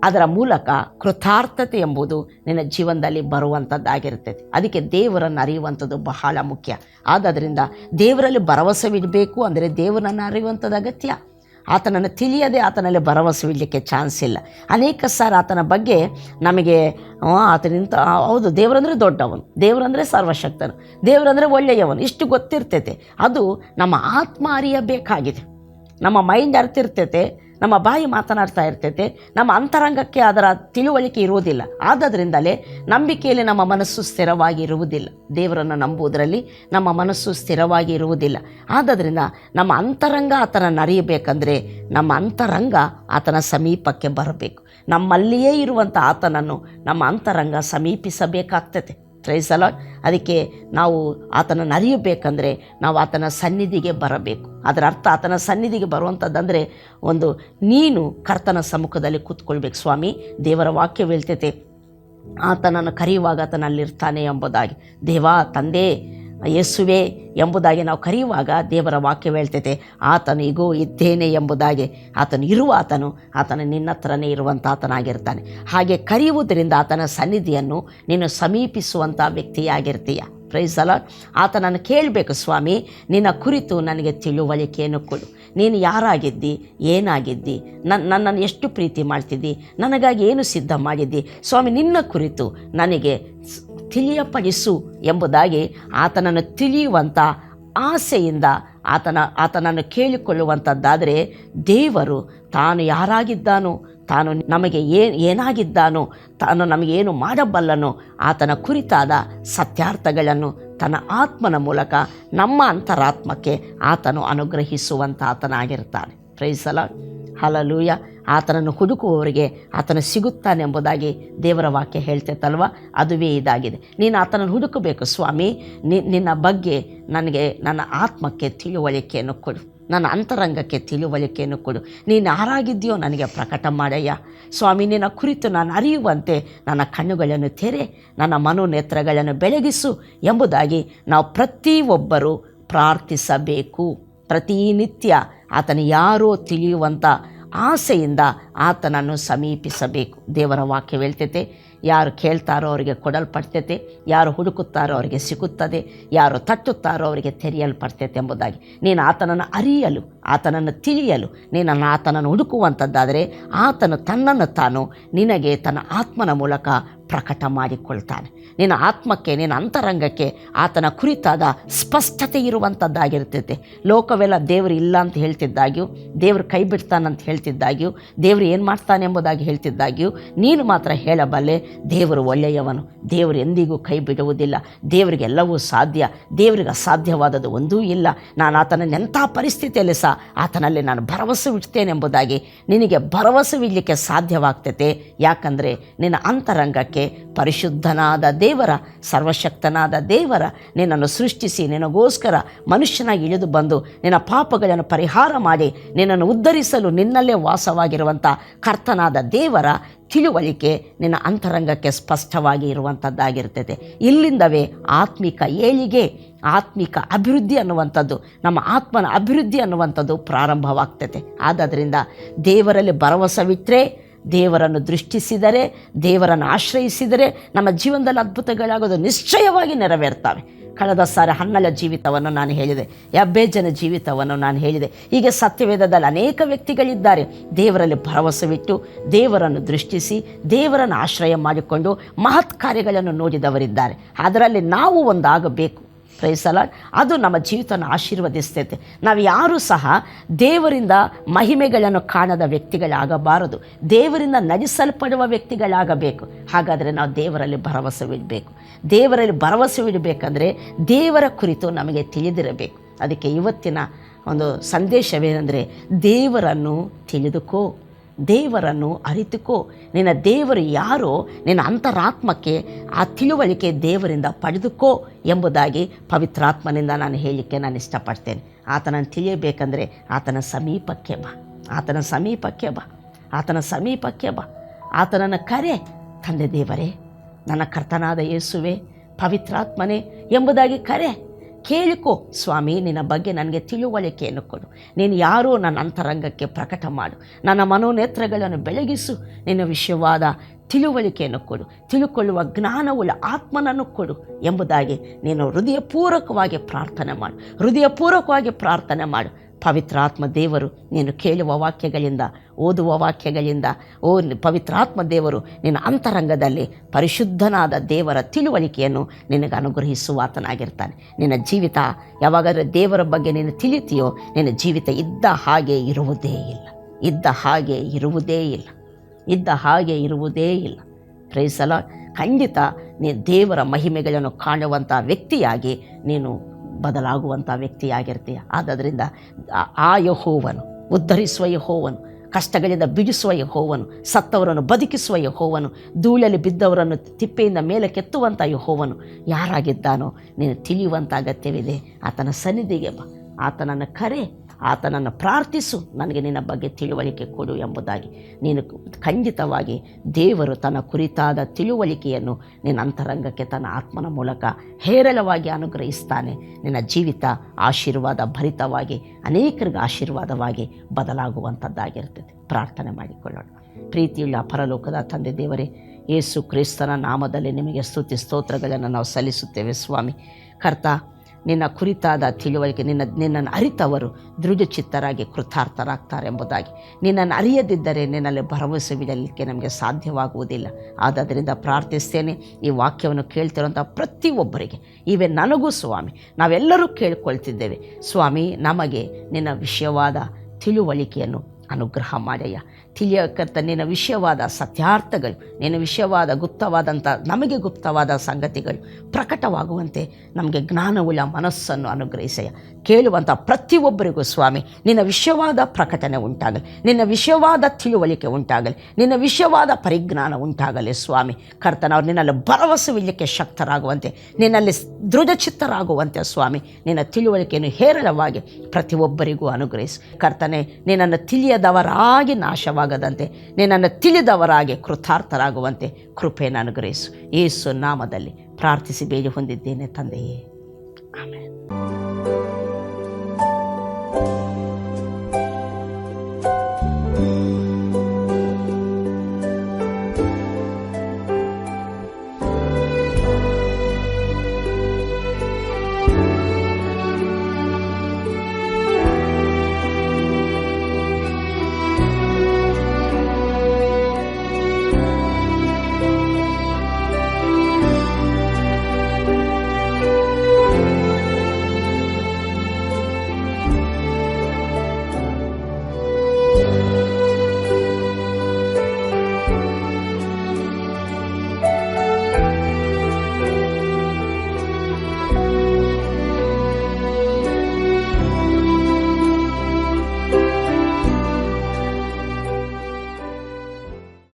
ಅದರ ಮೂಲಕ ಕೃತಾರ್ಥತೆ ಎಂಬುದು ನಿನ್ನ ಜೀವನದಲ್ಲಿ ಬರುವಂಥದ್ದಾಗಿರ್ತೈತಿ. ಅದಕ್ಕೆ ದೇವರನ್ನು ಅರಿಯುವಂಥದ್ದು ಬಹಳ ಮುಖ್ಯ. ಆದ್ದರಿಂದ ದೇವರಲ್ಲಿ ಭರವಸೆ ಇಡಬೇಕು ಅಂದರೆ ದೇವರನ್ನು ಅರಿಯುವಂಥದ್ದು ಅಗತ್ಯ. ಆತನನ್ನು ತಿಳಿಯದೆ ಆತನಲ್ಲಿ ಭರವಸೆ ಇಡಲಿಕ್ಕೆ ಚಾನ್ಸ್ ಇಲ್ಲ. ಅನೇಕ ಸಾರಿ ಆತನ ಬಗ್ಗೆ ನಮಗೆ ಆತನಿಂದ ಹೌದು ದೇವರಂದರೆ ದೊಡ್ಡವನು, ದೇವರಂದರೆ ಸರ್ವಶಕ್ತನು, ದೇವರಂದರೆ ಒಳ್ಳೆಯವನು, ಇಷ್ಟು ಗೊತ್ತಿರ್ತೈತೆ. ಅದು ನಮ್ಮ ಆತ್ಮ ಅರಿಯಬೇಕಾಗಿದೆ. ನಮ್ಮ ಮೈಂಡ್ ಅರ್ತಿರ್ತೈತೆ, ನಮ್ಮ ಬಾಯಿ ಮಾತನಾಡ್ತಾ ಇರ್ತೈತೆ, ನಮ್ಮ ಅಂತರಂಗಕ್ಕೆ ಅದರ ತಿಳುವಳಿಕೆ ಇರುವುದಿಲ್ಲ. ಆದ್ದರಿಂದಲೇ ನಂಬಿಕೆಯಲ್ಲಿ ನಮ್ಮ ಮನಸ್ಸು ಸ್ಥಿರವಾಗಿ ಇರುವುದಿಲ್ಲ. ದೇವರನ್ನು ನಂಬುವುದರಲ್ಲಿ ನಮ್ಮ ಮನಸ್ಸು ಸ್ಥಿರವಾಗಿ ಇರುವುದಿಲ್ಲ. ಆದ್ದರಿಂದ ನಮ್ಮ ಅಂತರಂಗ ಆತನನ್ನು ಅರಿಯಬೇಕಂದ್ರೆ ನಮ್ಮ ಅಂತರಂಗ ಆತನ ಸಮೀಪಕ್ಕೆ ಬರಬೇಕು. ನಮ್ಮಲ್ಲಿಯೇ ಇರುವಂಥ ಆತನನ್ನು ನಮ್ಮ ಅಂತರಂಗ ಸಮೀಪಿಸಬೇಕಾಗ್ತದೆ. Price the lord. ಅದಕ್ಕೆ ನಾವು ಆತನನ್ನು ಅರಿಯಬೇಕಂದ್ರೆ ನಾವು ಆತನ ಸನ್ನಿಧಿಗೆ ಬರಬೇಕು. ಅದರ ಅರ್ಥ ಆತನ ಸನ್ನಿಧಿಗೆ ಬರುವಂಥದ್ದಂದರೆ ನೀನು ಕರ್ತನ ಸಮ್ಮುಖದಲ್ಲಿ ಕೂತ್ಕೊಳ್ಬೇಕು. ಸ್ವಾಮಿ, ದೇವರ ವಾಕ್ಯ ಹೇಳ್ತೈತೆ ಆತನನ್ನು ಕರೆಯುವಾಗ ಆತನಲ್ಲಿರ್ತಾನೆ ಎಂಬುದಾಗಿ. ದೇವಾ, ತಂದೆ, ಯೇಸುವೆ ಎಂಬುದಾಗಿ ನಾವು ಕರೆಯುವಾಗ ದೇವರ ವಾಕ್ಯ ಹೇಳ್ತೈತೆ ಆತನು ಈಗೋ ಇದ್ದೇನೆ ಎಂಬುದಾಗಿ. ಆತನು ಇರುವ ಆತನು ನಿನ್ನ ಹತ್ರನೇ ಇರುವಂಥ ಆತನಾಗಿರ್ತಾನೆ. ಹಾಗೆ ಕರೆಯುವುದರಿಂದ ಆತನ ಸನ್ನಿಧಿಯನ್ನು ನೀನು ಸಮೀಪಿಸುವಂಥ ವ್ಯಕ್ತಿಯಾಗಿರ್ತೀಯ. Praise the lord. ಆತನನ್ನು ಕೇಳಬೇಕು, ಸ್ವಾಮಿ ನಿನ್ನ ಕುರಿತು ನನಗೆ ತಿಳುವಳಿಕೆಯನ್ನು ಕೊಡು. ನೀನು ಯಾರಾಗಿದ್ದಿ, ಏನಾಗಿದ್ದಿ, ನನ್ನನ್ನು ಎಷ್ಟು ಪ್ರೀತಿ ಮಾಡ್ತಿದ್ದಿ, ನನಗಾಗಿ ಏನು ಸಿದ್ಧ ಮಾಡಿದ್ದಿ ಸ್ವಾಮಿ, ನಿನ್ನ ಕುರಿತು ನನಗೆ ತಿಳಿಯಪಡಿಸು ಎಂಬುದಾಗಿ ಆತನನ್ನು ತಿಳಿಯುವಂಥ ಆಸೆಯಿಂದ ಆತನನ್ನು ಕೇಳಿಕೊಳ್ಳುವಂಥದ್ದಾದರೆ ದೇವರು ತಾನು ಯಾರಾಗಿದ್ದಾನೋ, ತಾನು ನಮಗೆ ಏನಾಗಿದ್ದಾನೋ, ತಾನು ನಮಗೇನು ಮಾಡಬಲ್ಲನೋ ಆತನ ಕುರಿತಾದ ಸತ್ಯಾರ್ಥಗಳನ್ನು ತನ್ನ ಆತ್ಮನ ಮೂಲಕ ನಮ್ಮ ಅಂತರಾತ್ಮಕ್ಕೆ ಆತನು ಅನುಗ್ರಹಿಸುವಂಥ ಆತನಾಗಿರ್ತಾನೆ. Praise the lord. ಹಲ್ಲೆಲೂಯಾ. ಆತನನ್ನು ಹುಡುಕುವವರಿಗೆ ಆತನು ಸಿಗುತ್ತಾನೆಂಬುದಾಗಿ ದೇವರ ವಾಕ್ಯ ಹೇಳ್ತೈತಲ್ವ, ಅದುವೇ ಇದಾಗಿದೆ. ನೀನು ಆತನನ್ನು ಹುಡುಕಬೇಕು. ಸ್ವಾಮಿ, ನಿನ್ನ ಬಗ್ಗೆ ನನಗೆ ನನ್ನ ಆತ್ಮಕ್ಕೆ ತಿಳುವಳಿಕೆಯನ್ನು ಕೊಡು. ನನ್ನ ಅಂತರಂಗಕ್ಕೆ ತಿಳುವಳಿಕೆಯನ್ನು ಕೊಡು. ನೀನು ಯಾರಾಗಿದೆಯೋ ನನಗೆ ಪ್ರಕಟ ಮಾಡಯ್ಯ ಸ್ವಾಮಿ. ನಿನ್ನ ಕುರಿತು ನಾನು ಅರಿಯುವಂತೆ ನನ್ನ ಕಣ್ಣುಗಳನ್ನು ತೆರೆ, ನನ್ನ ಮನೋನೇತ್ರಗಳನ್ನು ಬೆಳಗಿಸು ಎಂಬುದಾಗಿ ನಾವು ಪ್ರತಿಯೊಬ್ಬರೂ ಪ್ರಾರ್ಥಿಸಬೇಕು. ಪ್ರತಿನಿತ್ಯ ಆತನ ಯಾರೋ ತಿಳಿಯುವಂಥ ಆಸೆಯಿಂದ ಆತನನ್ನು ಸಮೀಪಿಸಬೇಕು. ದೇವರ ವಾಕ್ಯ ಹೇಳ್ತೈತೆ, ಯಾರು ಕೇಳ್ತಾರೋ ಅವರಿಗೆ ಕೊಡಲ್ಪಡ್ತೈತೆ, ಯಾರು ಹುಡುಕುತ್ತಾರೋ ಅವರಿಗೆ ಸಿಗುತ್ತದೆ, ಯಾರು ತಟ್ಟುತ್ತಾರೋ ಅವರಿಗೆ ತೆರೆಯಲ್ಪಡ್ತೈತೆ ಎಂಬುದಾಗಿ. ನೀನು ಆತನನ್ನು ಅರಿಯಲು, ಆತನನ್ನು ತಿಳಿಯಲು ನೀನು ಆತನನ್ನು ಹುಡುಕುವಂಥದ್ದಾದರೆ ಆತನು ತನ್ನನ್ನು ತಾನು ನಿನಗೆ ತನ್ನ ಆತ್ಮನ ಮೂಲಕ ಪ್ರಕಟ ಮಾಡಿಕೊಳ್ತಾನೆ. ನಿನ್ನ ಆತ್ಮಕ್ಕೆ, ನಿನ್ನ ಅಂತರಂಗಕ್ಕೆ ಆತನ ಕುರಿತಾದ ಸ್ಪಷ್ಟತೆ ಇರುವಂಥದ್ದಾಗಿರ್ತೈತೆ. ಲೋಕವೆಲ್ಲ ದೇವರು ಇಲ್ಲ ಅಂತ ಹೇಳ್ತಿದ್ದಾಗ್ಯೂ, ದೇವರು ಕೈ ಬಿಡ್ತಾನಂತ ಹೇಳ್ತಿದ್ದಾಗ್ಯೂ, ದೇವರು ಏನು ಮಾಡ್ತಾನೆ ಎಂಬುದಾಗಿ ಹೇಳ್ತಿದ್ದಾಗ್ಯೂ ನೀನು ಮಾತ್ರ ಹೇಳಬಲ್ಲೆ, ದೇವರು ಒಳ್ಳೆಯವನು, ದೇವರು ಎಂದಿಗೂ ಕೈ ಬಿಡುವುದಿಲ್ಲ, ದೇವರಿಗೆಲ್ಲವೂ ಸಾಧ್ಯ, ದೇವರಿಗೆ ಅಸಾಧ್ಯವಾದದ್ದು ಒಂದೂ ಇಲ್ಲ, ನಾನು ಆತನನ್ನೆಂಥ ಪರಿಸ್ಥಿತಿಯಲ್ಲಿ ಸಹ ಆತನಲ್ಲಿ ನಾನು ಭರವಸೆ ಇಡ್ತೇನೆ ಎಂಬುದಾಗಿ ನಿನಗೆ ಭರವಸೆವಿಡಲಿಕ್ಕೆ ಸಾಧ್ಯವಾಗ್ತೈತೆ. ಯಾಕಂದರೆ ನಿನ್ನ ಅಂತರಂಗಕ್ಕೆ ಪರಿಶುದ್ಧನಾದ ದೇವರ, ಸರ್ವಶಕ್ತನಾದ ದೇವರ ನಿನ್ನನ್ನು ಸೃಷ್ಟಿಸಿ ನಿನಗೋಸ್ಕರ ಮನುಷ್ಯನಾಗಿ ಇಳಿದು ಬಂದು ನಿನ್ನ ಪಾಪಗಳನ್ನು ಪರಿಹಾರ ಮಾಡಿ ನಿನ್ನನ್ನು ಉದ್ಧರಿಸಲು ನಿನ್ನಲ್ಲೇ ವಾಸವಾಗಿರುವಂಥ ಕರ್ತನಾದ ದೇವರ ತಿಳುವಳಿಕೆ ನಿನ್ನ ಅಂತರಂಗಕ್ಕೆ ಸ್ಪಷ್ಟವಾಗಿ ಇರುವಂಥದ್ದಾಗಿರ್ತದೆ. ಇಲ್ಲಿಂದವೇ ಆತ್ಮಿಕ ಏಳಿಗೆ, ಆತ್ಮಿಕ ಅಭಿವೃದ್ಧಿ ಅನ್ನುವಂಥದ್ದು, ನಮ್ಮ ಆತ್ಮನ ಅಭಿವೃದ್ಧಿ ಅನ್ನುವಂಥದ್ದು ಪ್ರಾರಂಭವಾಗ್ತದೆ. ಆದ್ದರಿಂದ ದೇವರಲ್ಲಿ ಭರವಸವಿಟ್ಟರೆ, ದೇವರನ್ನು ದೃಷ್ಟಿಸಿದರೆ, ದೇವರನ್ನು ಆಶ್ರಯಿಸಿದರೆ ನಮ್ಮ ಜೀವನದಲ್ಲಿ ಅದ್ಭುತಗಳಾಗೋದು ನಿಶ್ಚಯವಾಗಿ ನೆರವೇರ್ತವೆ. ಕಳೆದ ಸಾರಿ ಹನ್ನಳ ಜೀವಿತವನ್ನು ನಾನು ಹೇಳಿದೆ, ಯಬ್ಬೇಜನ ಜೀವಿತವನ್ನು ನಾನು ಹೇಳಿದೆ. ಹೀಗೆ ಸತ್ಯವೇದದಲ್ಲಿ ಅನೇಕ ವ್ಯಕ್ತಿಗಳಿದ್ದಾರೆ, ದೇವರಲ್ಲಿ ಭರವಸೆವಿಟ್ಟು ದೇವರನ್ನು ದೃಷ್ಟಿಸಿ ದೇವರನ್ನು ಆಶ್ರಯ ಮಾಡಿಕೊಂಡು ಮಹತ್ ಕಾರ್ಯಗಳನ್ನು ನೋಡಿದವರಿದ್ದಾರೆ. ಅದರಲ್ಲಿ ನಾವು ಒಂದಾಗಬೇಕು. Price the lord. ಅದು ನಮ್ಮ ಜೀವಿತವನ್ನು ಆಶೀರ್ವದಿಸ್ತೈತೆ. ನಾವು ಯಾರೂ ಸಹ ದೇವರಿಂದ ಮಹಿಮೆಗಳನ್ನು ಕಾಣದ ವ್ಯಕ್ತಿಗಳಾಗಬಾರದು, ದೇವರಿಂದ ನಡೆಸಲ್ಪಡುವ ವ್ಯಕ್ತಿಗಳಾಗಬೇಕು. ಹಾಗಾದರೆ ನಾವು ದೇವರಲ್ಲಿ ಭರವಸೆವಿಡಬೇಕು. ದೇವರಲ್ಲಿ ಭರವಸೆವಿಡಬೇಕಂದ್ರೆ ದೇವರ ಕುರಿತು ನಮಗೆ ತಿಳಿದಿರಬೇಕು. ಅದಕ್ಕೆ ಇವತ್ತಿನ ಒಂದು ಸಂದೇಶವೇನೆಂದರೆ, ದೇವರನ್ನು ತಿಳಿದುಕೋ, ದೇವರನ್ನು ಅರಿತುಕೋ. ನಿನ್ನ ದೇವರು ಯಾರೋ ನಿನ್ನ ಅಂತರಾತ್ಮಕ್ಕೆ ಆ ತಿಳುವಳಿಕೆ ದೇವರಿಂದ ಪಡೆದುಕೋ ಎಂಬುದಾಗಿ ಪವಿತ್ರಾತ್ಮನಿಂದ ನಾನು ಹೇಳಲಿಕ್ಕೆ ನಾನು ಇಷ್ಟಪಡ್ತೇನೆ. ಆತನನ್ನು ತಿಳಿಯಬೇಕಂದ್ರೆ ಆತನ ಸಮೀಪಕ್ಕೆ ಬಾ, ಆತನ ಸಮೀಪಕ್ಕೆ ಬಾ, ಆತನ ಸಮೀಪಕ್ಕೆ ಬಾ. ಆತನನ್ನು ಕರೆ, ತಂದೆ ದೇವರೇ, ನನ್ನ ಕರ್ತನಾದ ಯೇಸುವೆ, ಪವಿತ್ರಾತ್ಮನೇ ಎಂಬುದಾಗಿ ಕರೆ. ಕೇಳಿಕೋ ಸ್ವಾಮಿ, ನಿನ್ನ ಬಗ್ಗೆ ನನಗೆ ತಿಳುವಳಿಕೆಯನ್ನು ಕೊಡು, ನೀನು ಯಾರೋ ನನ್ನ ಅಂತರಂಗಕ್ಕೆ ಪ್ರಕಟ ಮಾಡು, ನನ್ನ ಮನೋನೇತ್ರಗಳನ್ನು ಬೆಳಗಿಸು, ನಿನ್ನ ವಿಷಯವಾದ ತಿಳುವಳಿಕೆಯನ್ನು ಕೊಡು, ತಿಳುಕೊಳ್ಳುವ ಜ್ಞಾನವುಳ್ಳ ಆತ್ಮನನ್ನು ಕೊಡು ಎಂಬುದಾಗಿ ನೀನು ಹೃದಯಪೂರ್ವಕವಾಗಿ ಪ್ರಾರ್ಥನೆ ಮಾಡು, ಹೃದಯಪೂರ್ವಕವಾಗಿ ಪ್ರಾರ್ಥನೆ ಮಾಡು. ಪವಿತ್ರಾತ್ಮ ದೇವರು ನೀನು ಕೇಳುವ ವಾಕ್ಯಗಳಿಂದ, ಓದುವ ವಾಕ್ಯಗಳಿಂದ, ಪವಿತ್ರಾತ್ಮ ದೇವರು ನಿನ್ನ ಅಂತರಂಗದಲ್ಲಿ ಪರಿಶುದ್ಧನಾದ ದೇವರ ತಿಳುವಳಿಕೆಯನ್ನು ನಿನಗೆ ಅನುಗ್ರಹಿಸುವಾತನಾಗಿರ್ತಾನೆ. ನಿನ್ನ ಜೀವಿತ ಯಾವಾಗಾದರೂ ದೇವರ ಬಗ್ಗೆ ನೀನು ತಿಳಿತೀಯೋ, ನಿನ್ನ ಜೀವಿತ ಇದ್ದ ಹಾಗೆ ಇರುವುದೇ ಇಲ್ಲ, ಇದ್ದ ಹಾಗೆ ಇರುವುದೇ ಇಲ್ಲ, ಇದ್ದ ಹಾಗೆ ಇರುವುದೇ ಇಲ್ಲ. Praise the lord. ಖಂಡಿತ ನೀನು ದೇವರ ಮಹಿಮೆಗಳನ್ನು ಕಾಣುವಂಥ ವ್ಯಕ್ತಿಯಾಗಿ ನೀನು ಬದಲಾಗುವಂಥ ವ್ಯಕ್ತಿಯಾಗಿರ್ತೀಯ. ಆದ್ದರಿಂದ ಆ ಯೆಹೋವನು, ಉದ್ಧರಿಸುವ ಯೆಹೋವನು, ಕಷ್ಟಗಳಿಂದ ಬಿಡಿಸುವ ಯೆಹೋವನು, ಸತ್ತವರನ್ನು ಬದುಕಿಸುವ ಯೆಹೋವನು, ಧೂಳಲ್ಲಿ ಬಿದ್ದವರನ್ನು ತಿಪ್ಪೆಯಿಂದ ಮೇಲೆ ಕೆತ್ತುವಂಥ ಯೆಹೋವನು ಯಾರಾಗಿದ್ದಾನೋ ನೀನು ತಿಳಿಯುವಂಥ ಅಗತ್ಯವಿದೆ. ಆತನ ಸನ್ನಿಧಿಗೆ ಬಾ, ಆತನನ್ನು ಕರೆ, ಆತನನ್ನು ಪ್ರಾರ್ಥಿಸು, ನನಗೆ ನಿನ್ನ ಬಗ್ಗೆ ತಿಳುವಳಿಕೆ ಕೊಡು ಎಂಬುದಾಗಿ. ನೀನು ಖಂಡಿತವಾಗಿ ದೇವರು ತನ್ನ ಕುರಿತಾದ ತಿಳುವಳಿಕೆಯನ್ನು ನಿನ್ನ ಅಂತರಂಗಕ್ಕೆ ತನ್ನ ಆತ್ಮನ ಮೂಲಕ ಹೇರಳವಾಗಿ ಅನುಗ್ರಹಿಸ್ತಾನೆ. ನಿನ್ನ ಜೀವಿತ ಆಶೀರ್ವಾದ ಭರಿತವಾಗಿ, ಅನೇಕರಿಗೆ ಆಶೀರ್ವಾದವಾಗಿ ಬದಲಾಗುವಂಥದ್ದಾಗಿರ್ತದೆ. ಪ್ರಾರ್ಥನೆ ಮಾಡಿಕೊಳ್ಳೋಣ. ಪ್ರೀತಿಯುಳ್ಳ ಪರಲೋಕದ ತಂದೆ ದೇವರೇ, ಯೇಸು ಕ್ರಿಸ್ತನ ನಾಮದಲ್ಲಿ ನಿಮಗೆ ಸ್ತುತಿ ಸ್ತೋತ್ರಗಳನ್ನು ನಾವು ಸಲ್ಲಿಸುತ್ತೇವೆ ಸ್ವಾಮಿ. ಕರ್ತ, ನಿನ್ನ ಕುರಿತಾದ ತಿಳುವಳಿಕೆ, ನಿನ್ನನ್ನು ಅರಿತವರು ದೃಢಚಿತ್ತರಾಗಿ ಕೃತಾರ್ಥರಾಗ್ತಾರೆ ಎಂಬುದಾಗಿ. ನಿನ್ನನ್ನು ಅರಿಯದಿದ್ದರೆ ನಿನ್ನಲ್ಲಿ ಭರವಸೆವಿಡಲಿಕ್ಕೆ ನಮಗೆ ಸಾಧ್ಯವಾಗುವುದಿಲ್ಲ. ಆದ್ದರಿಂದ ಪ್ರಾರ್ಥಿಸ್ತೇನೆ, ಈ ವಾಕ್ಯವನ್ನು ಕೇಳ್ತಿರುವಂಥ ಪ್ರತಿಯೊಬ್ಬರಿಗೆ, ಇವೇ ನನಗೂ ಸ್ವಾಮಿ, ನಾವೆಲ್ಲರೂ ಕೇಳ್ಕೊಳ್ತಿದ್ದೇವೆ ಸ್ವಾಮಿ, ನಮಗೆ ನಿನ್ನ ವಿಷಯವಾದ ತಿಳುವಳಿಕೆಯನ್ನು ಅನುಗ್ರಹ ಮಾಡಯ್ಯ. ತಿಳಿಯಕರ್ತ ನಿನ್ನ ವಿಷಯವಾದ ಸತ್ಯಾರ್ಥಗಳು, ನಿನ್ನ ವಿಷಯವಾದ ಗುಪ್ತವಾದಂಥ ನಮಗೆ ಗುಪ್ತವಾದ ಸಂಗತಿಗಳು ಪ್ರಕಟವಾಗುವಂತೆ ನಮಗೆ ಜ್ಞಾನವುಳ್ಳ ಮನಸ್ಸನ್ನು ಅನುಗ್ರಹಿಸಯ್ಯ. ಕೇಳುವಂಥ ಪ್ರತಿಯೊಬ್ಬರಿಗೂ ಸ್ವಾಮಿ ನಿನ್ನ ವಿಷಯವಾದ ಪ್ರಕಟಣೆ ಉಂಟಾಗಲಿ, ನಿನ್ನ ವಿಷಯವಾದ ತಿಳುವಳಿಕೆ ಉಂಟಾಗಲಿ, ನಿನ್ನ ವಿಷಯವಾದ ಪರಿಜ್ಞಾನ ಉಂಟಾಗಲಿ ಸ್ವಾಮಿ. ಕರ್ತನವ್ರು ನಿನ್ನಲ್ಲಿ ಭರವಸೆವಿಲ್ಲಕ್ಕೆ ಶಕ್ತರಾಗುವಂತೆ, ನಿನ್ನಲ್ಲಿ ದೃಢಚಿತ್ತರಾಗುವಂತೆ ಸ್ವಾಮಿ ನಿನ್ನ ತಿಳುವಳಿಕೆಯನ್ನು ಹೇರಳವಾಗಿ ಪ್ರತಿಯೊಬ್ಬರಿಗೂ ಅನುಗ್ರಹಿಸಿ. ಕರ್ತನೆ, ನಿನ್ನನ್ನು ತಿಳಿಯದವರಾಗಿ ನಾಶವಾಗದಂತೆ, ನಿನ್ನನ್ನು ತಿಳಿದವರಾಗಿ ಕೃತಾರ್ಥರಾಗುವಂತೆ ಕೃಪೆಯನ್ನು ಅನುಗ್ರಹಿಸು. ಯೇಸು ನಾಮದಲ್ಲಿ ಪ್ರಾರ್ಥಿಸಿ ಬೇಡಿ ಹೊಂದಿದ್ದೇನೆ ತಂದೆಯೇ, ಆಮೆನ್.